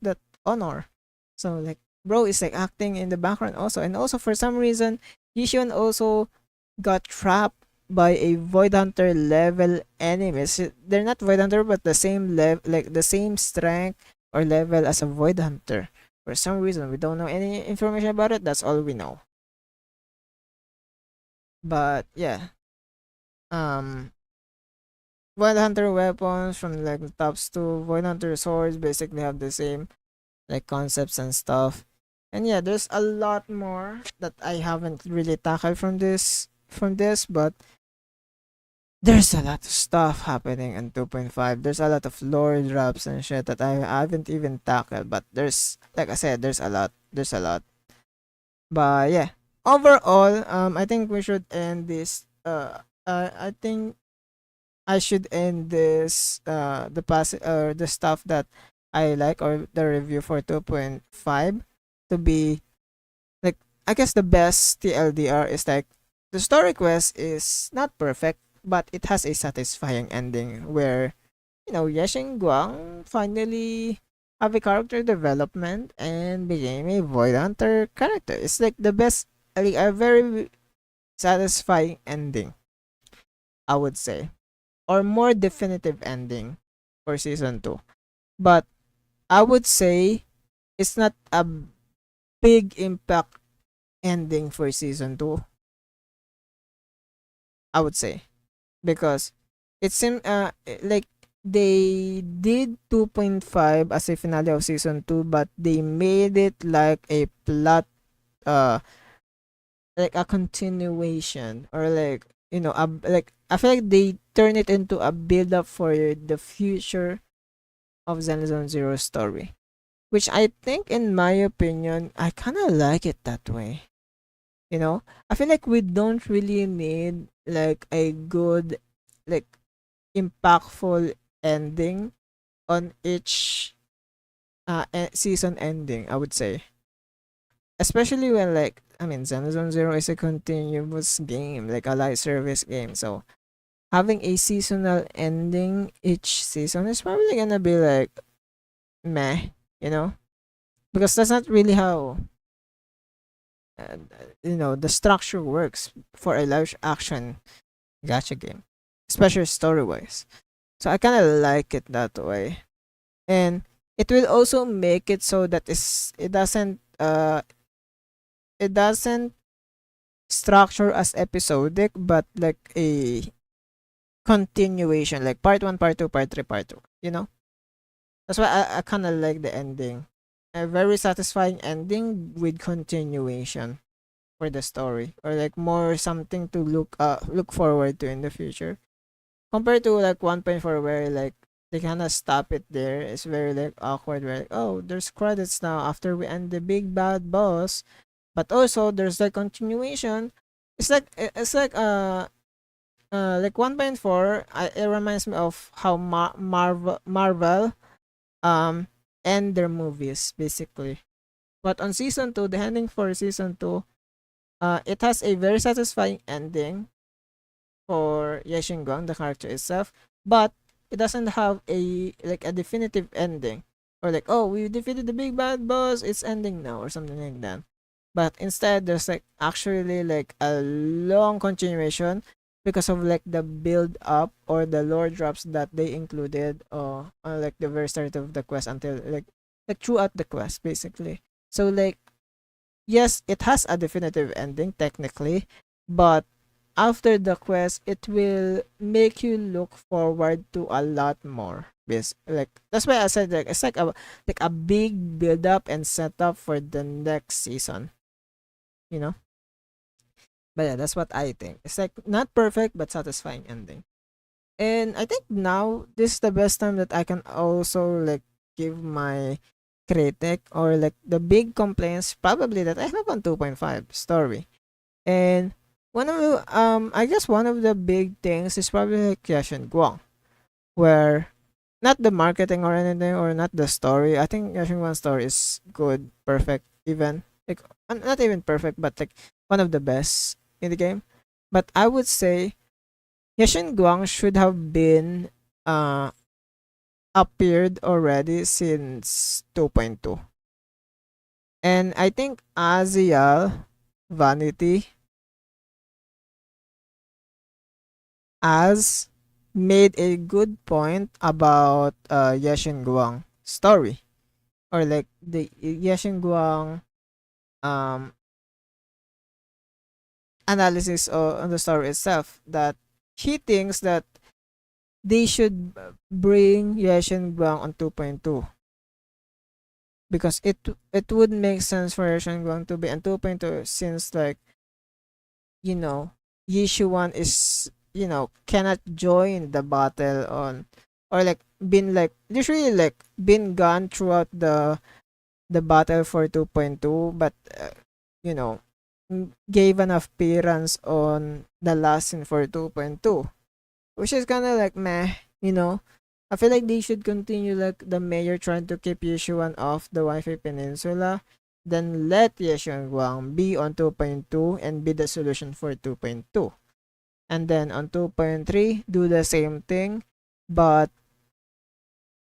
that honor. So like bro is like acting in the background also, and also for some reason Yishuan also got trapped by a void hunter level enemies. They're not void hunter, but the same level, like the same strength or level as a void hunter. For some reason, we don't know any information about it. That's all we know. But yeah, um, void hunter weapons from like the tops to void hunter swords basically have the same like concepts and stuff. And yeah, there's a lot more that I haven't really tackled from this, but there's a lot of stuff happening in 2.5. There's a lot of lore drops and shit that I haven't even tackled. But there's, like I said, there's a lot. There's a lot. But yeah, overall, I think we should end this. I think I should end this. The stuff that I like, or the review for 2.5, to be like, I guess the best TLDR is like the story quest is not perfect, but it has a satisfying ending where Yashing Guang finally have a character development and became a Void Hunter character. It's like the best, like a very satisfying ending, I would say, or more definitive ending for season 2. But I would say it's not a big impact ending for season 2, I would say, because it seemed like they did 2.5 as a finale of season 2, but they made it like a plot, uh like a continuation, or like like I feel like they turn it into a build up for the future of Zenless Zero story, which I think, in my opinion, I kind of like it that way. I feel like we don't really need like a good, like impactful ending on each season ending, I would say. Especially when, like, I mean, Zenless Zero is a continuous game, like a live service game. So having a seasonal ending each season is probably gonna be like meh, you know? Because that's not really how uh, the structure works for a live action gacha game, especially story wise. So I kind of like it that way. And it will also make it so that it doesn't structure as episodic, but like a continuation, like part 1, part 2, part 3, part 2, you know. That's why I kind of like the ending, a very satisfying ending with continuation for the story, or like more something to look forward to in the future, compared to like 1.4 where like they kind of stop it there. It's very like awkward where like, oh, there's credits now after we end the big bad boss, but also there's like continuation. It's like 1.4. It reminds me of how Marvel um end their movies basically. But on season 2, the ending for season 2, it has a very satisfying ending for Yashin the character itself, but it doesn't have a definitive ending, or like, oh, we defeated the big bad boss, it's ending now, or something like that. But instead, there's like actually like a long continuation because of like the build up or the lore drops that they included on like the very start of the quest until like throughout the quest basically. So like, yes, it has a definitive ending technically, but after the quest, it will make you look forward to a lot more. Like that's why I said like it's like a big build up and setup for the next season. You know. But yeah, that's what I think. It's like not perfect but satisfying ending. And I think now this is the best time that I can also like give my critic or like the big complaints probably that I have on 2.5 story. And I guess one of the big things is probably like Yashin Guang, where not the marketing or anything or not the story. I think Yashin Guang's story is good, perfect, even like not even perfect, but like one of the best in the game. But I would say Yashin Guang should have been uh appeared already since 2.2. And I think Aziel, Vanity, as made a good point about Yashin Guang story, or like the Yashin Guang um analysis on the story itself, that he thinks that they should bring Yashin Guang on 2.2 because it would make sense for Yashin Guang to be on 2.2, since like, you know, Yishuan is, cannot join the battle on, or like been like literally like been gone throughout the battle for 2.2, but you know gave an appearance on the last scene for 2.2, which is kind of like meh, you know. I feel like they should continue like the mayor trying to keep Yishuan off the Wi-Fi Peninsula, then let Yishuan Guang be on 2.2 and be the solution for 2.2. And then on 2.3, do the same thing, but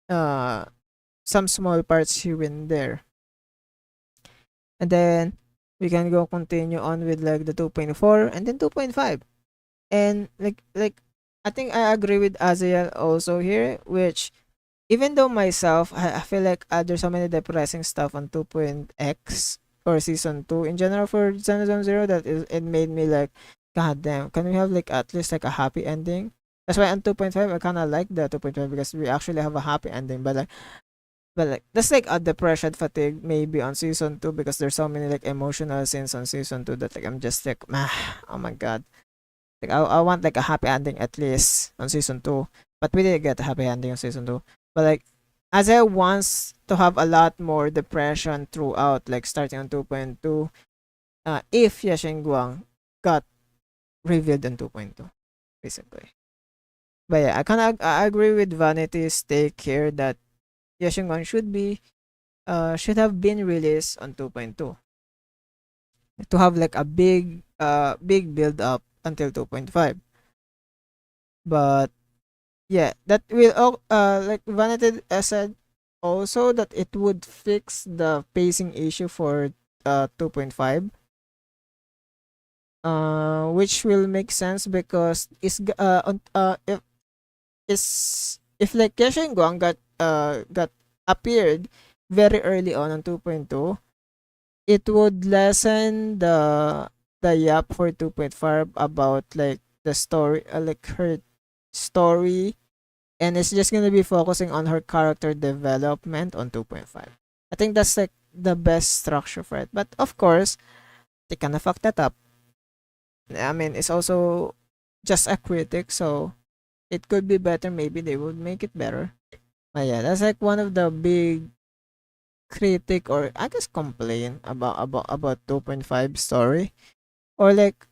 uh, some small parts here and there. And then we can go continue on with like the 2.4 and then 2.5. And like I think I agree with Azael also here, which even though myself I feel like there's so many depressing stuff on 2.x or season 2 in general for Zenless Zero, that it made me like, god damn, can we have like at least like a happy ending? That's why on 2.5 I kind of like the 2.5 because we actually have a happy ending. But like that's like a depression fatigue maybe on season 2, because there's so many like emotional scenes on season 2 that like I'm just like, oh my god, like I want like a happy ending at least on season 2. But we didn't get a happy ending on season 2. But like, as I wants to have a lot more depression throughout, like starting on 2.2, if Yashin Guang got revealed in 2.2, basically. But yeah, I agree with Vanity's take here that Yashin Guang should have been released on 2.2 to have like a big build up until 2.5. But yeah, that will like Vanity said also that it would fix the pacing issue for 2.5, which will make sense because is if like Kesha Guang got appeared very early on 2.2, it would lessen the yap for 2.5 about like the story, like her story, and it's just gonna be focusing on her character development on 2.5. I think that's like the best structure for it. But of course, they kind of fucked that up. I mean, it's also just a critic, so it could be better. Maybe they would make it better. But yeah, that's like one of the big critic, or I guess complain about 2.5 story, or like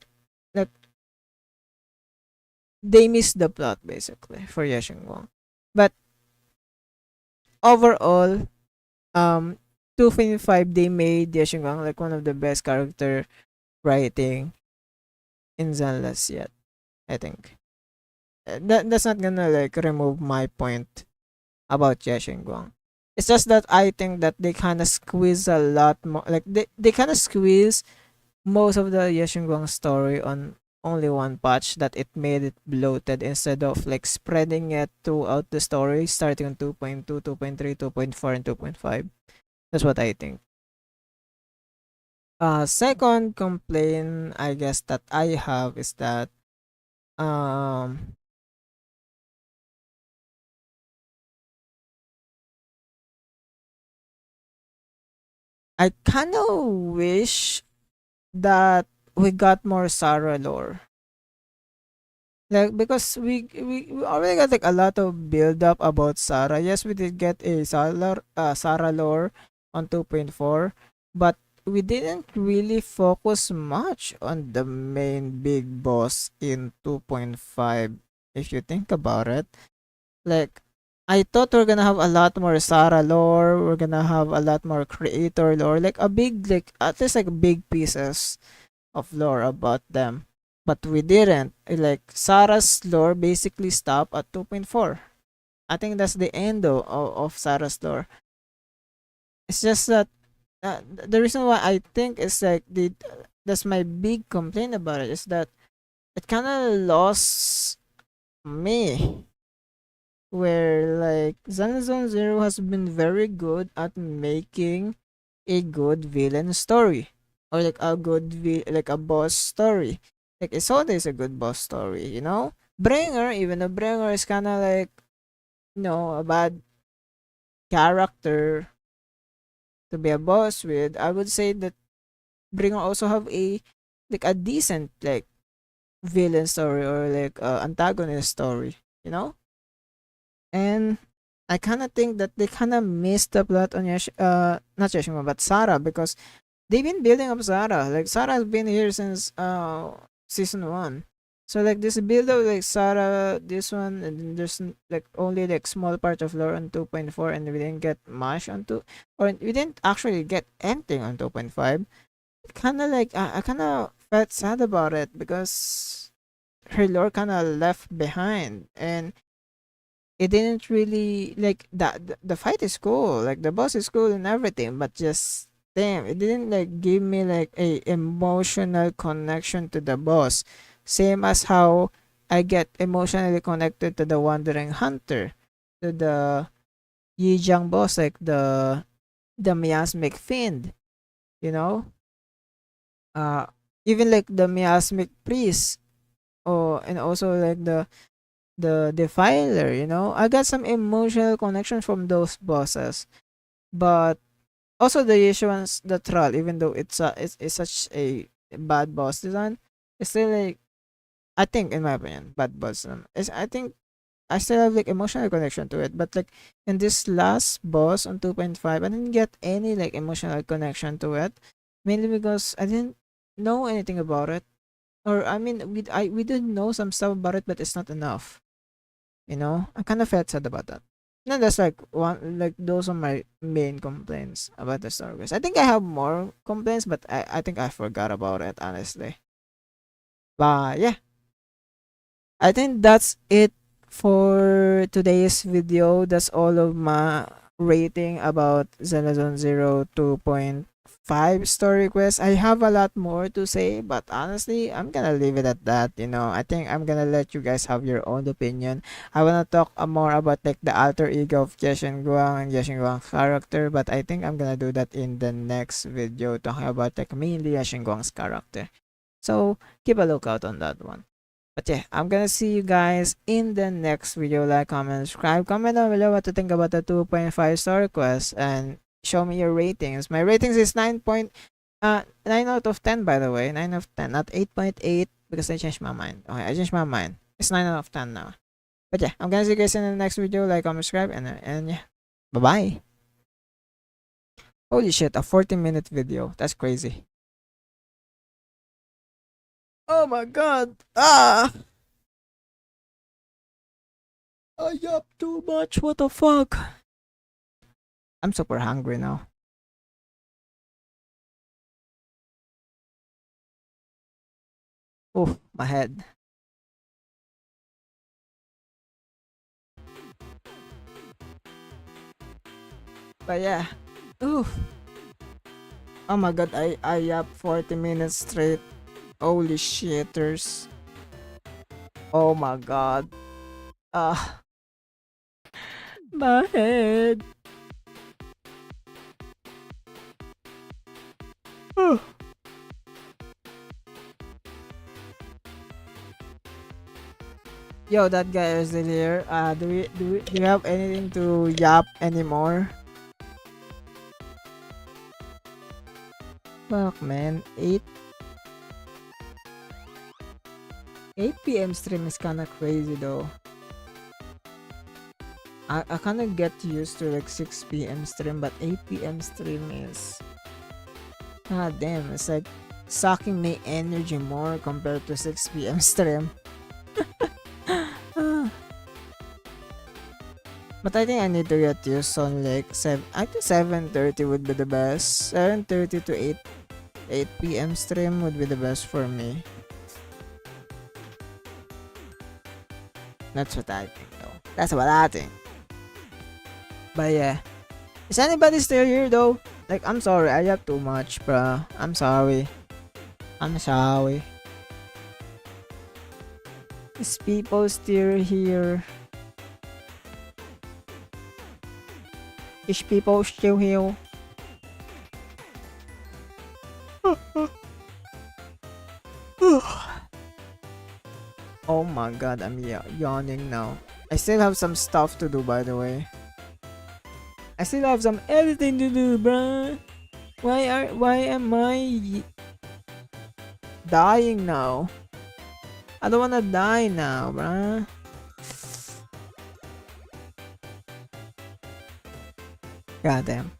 they missed the plot basically for Yashing Wong. But overall, 2.5 they made Yashing Wong like one of the best character writing in Zenless yet. I think that's not gonna like remove my point about Yashing Wong. It's just that I think that they kind of squeeze a lot more, like they kind of squeeze most of the Yeshingguang story on only one patch, that it made it bloated instead of like spreading it throughout the story starting on 2.2, 2.3, 2.4, and 2.5. That's what I think. Second complaint I guess that I have is that um I kind of wish that we got more Sarah lore. Like because we already got like a lot of build up about Sarah. Yes, we did get a Sarah lore on 2.4, but we didn't really focus much on the main big boss in 2.5. If you think about it, like I thought we're gonna have a lot more Sarah lore. We're gonna have a lot more creator lore, like a big, like at least like big pieces of lore about them. But we didn't. Like Sarah's lore basically stopped at 2.4. I think that's the end of Sarah's lore. It's just that the reason why I think is like that's my big complaint about it, is that it kind of lost me. Where like Zone Zero has been very good at making a good villain story, or like a like a boss story. Like Isolde is a good boss story, you know. Bringer, even though Bringer is kind of like, you know, a bad character to be a boss with, I would say that Bringer also have a like a decent like villain story, or like antagonist story, you know. And I kind of think that they kind of missed the plot on not Yashima but Sarah, because they've been building up Sarah. Like Sarah has been here since season 1. So like this build up like Sarah, this one, and then there's like only like small part of lore on 2.4, and we didn't get much on 2, or we didn't actually get anything on 2.5. Kind of like I kind of felt sad about it, because her lore kind of left behind, and it didn't really like the fight is cool, like the boss is cool and everything, but just damn, it didn't like give me like a emotional connection to the boss, same as how I get emotionally connected to the Wandering Hunter, to the Yijiang boss, like the miasmic fiend, you know. uh Even like the miasmic priest, oh, and also like the defiler, you know. I got some emotional connection from those bosses. But also the Yeshuan's the troll, even though it's such a bad boss design, it's still like, I think in my opinion, bad boss design is, I think I still have like emotional connection to it. But like in this last boss on 2.5, I didn't get any like emotional connection to it, mainly because I didn't know anything about it. Or I mean, we did know some stuff about it, but it's not enough. You know, I kind of felt sad about that. No, that's like one, like those are my main complaints about the Star Wars. I think I have more complaints, but I think I forgot about it honestly. But yeah, I think that's it for today's video. That's all of my rating about Xenozone Zero 2.5. 5 story requests. I have a lot more to say, but honestly, I'm gonna leave it at that. I think I'm gonna let you guys have your own opinion. I wanna talk more about like the alter ego of Jeshin Guang and Jeshin Guang's character, but I think I'm gonna do that in the next video, talking about like mainly Jeshin Guang's character. So keep a lookout on that one. But yeah, I'm gonna see you guys in the next video. Like, comment, subscribe, comment down below what to think about the 2.5 star request, and show me your ratings. My ratings is 9 out of 10, by the way. 9 out of 10, not 8.8, because I changed my mind. Okay, I changed my mind. It's 9 out of 10 now. But yeah, I'm gonna see you guys in the next video. Like, comment, subscribe, and yeah, bye bye. Holy shit, a 40-minute video. That's crazy. Oh my god. I up too much. What the fuck? I'm super hungry now. Oh, my head. But yeah. Ooh. Oh my god, I up 40 minutes straight. Holy shitters. Oh my god. Ah. My head. Oh. Yo, that guy is still here. Do we have anything to yap anymore? Fuck man, 8 p.m. stream is kinda crazy though. I kinda get used to like 6 p.m. stream, but 8 p.m. stream is, god damn, it's like sucking my energy more compared to 6 p.m. stream. But I think I need to get used on like I think 7:30 would be the best. 7:30 to 8 p.m. stream would be the best for me. That's what I think though. That's what I think. But yeah. Is anybody still here though? Like, I'm sorry, I have too much, bruh. I'm sorry. I'm sorry. Is people still here? Is people still here? Oh my god, I'm yawning now. I still have some stuff to do, by the way. I still have some editing to do, bruh. Why am I dying now? I don't wanna die now, bruh. God damn.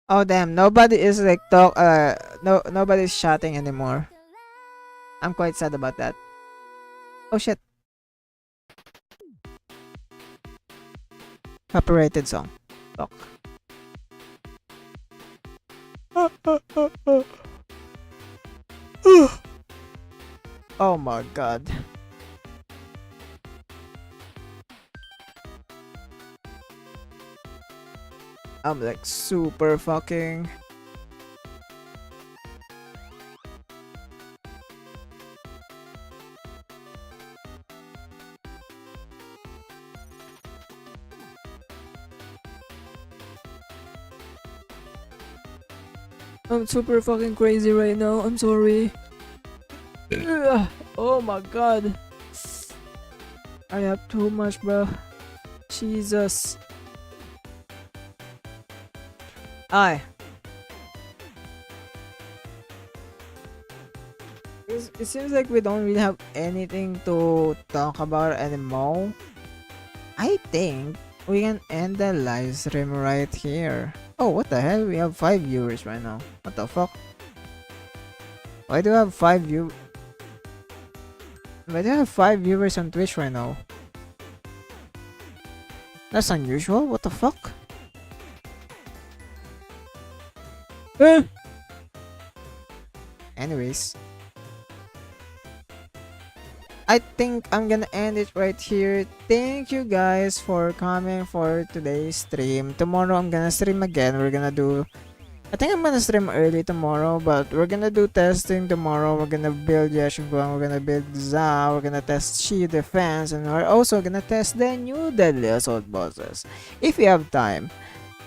Oh damn, nobody is like nobody's chatting anymore. I'm quite sad about that. Oh shit. Copyrighted song. Talk. Oh my god. I'm like super fucking. I'm super fucking crazy right now. I'm sorry. Oh my god. I have too much, bro. Jesus. Aye. It seems like we don't really have anything to talk about anymore. I think we can end the live stream right here. Oh, what the hell? We have 5 viewers right now. What the fuck? Why do I have 5 viewers on Twitch right now? That's unusual. What the fuck? Eh. Anyways, I think I'm gonna end it right here. Thank you guys for coming for today's stream. Tomorrow I'm gonna stream again. I think I'm gonna stream early tomorrow, but we're gonna do testing tomorrow. We're gonna build Yashiguang, we're gonna build Za, we're gonna test Shi defense, and we're also gonna test the new deadly assault bosses. If you have time.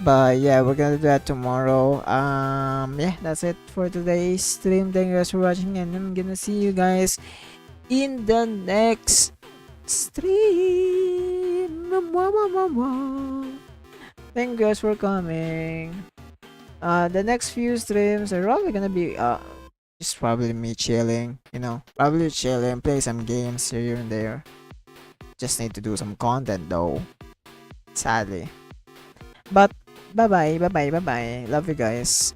But yeah, we're gonna do that tomorrow. Yeah, that's it for today's stream. Thank you guys for watching, and I'm gonna see you guys in the next stream. Thank you guys for coming. The next few streams are probably gonna be just probably me chilling, probably chilling, play some games here and there. Just need to do some content though, sadly. But bye bye, bye bye, bye bye. Love you guys.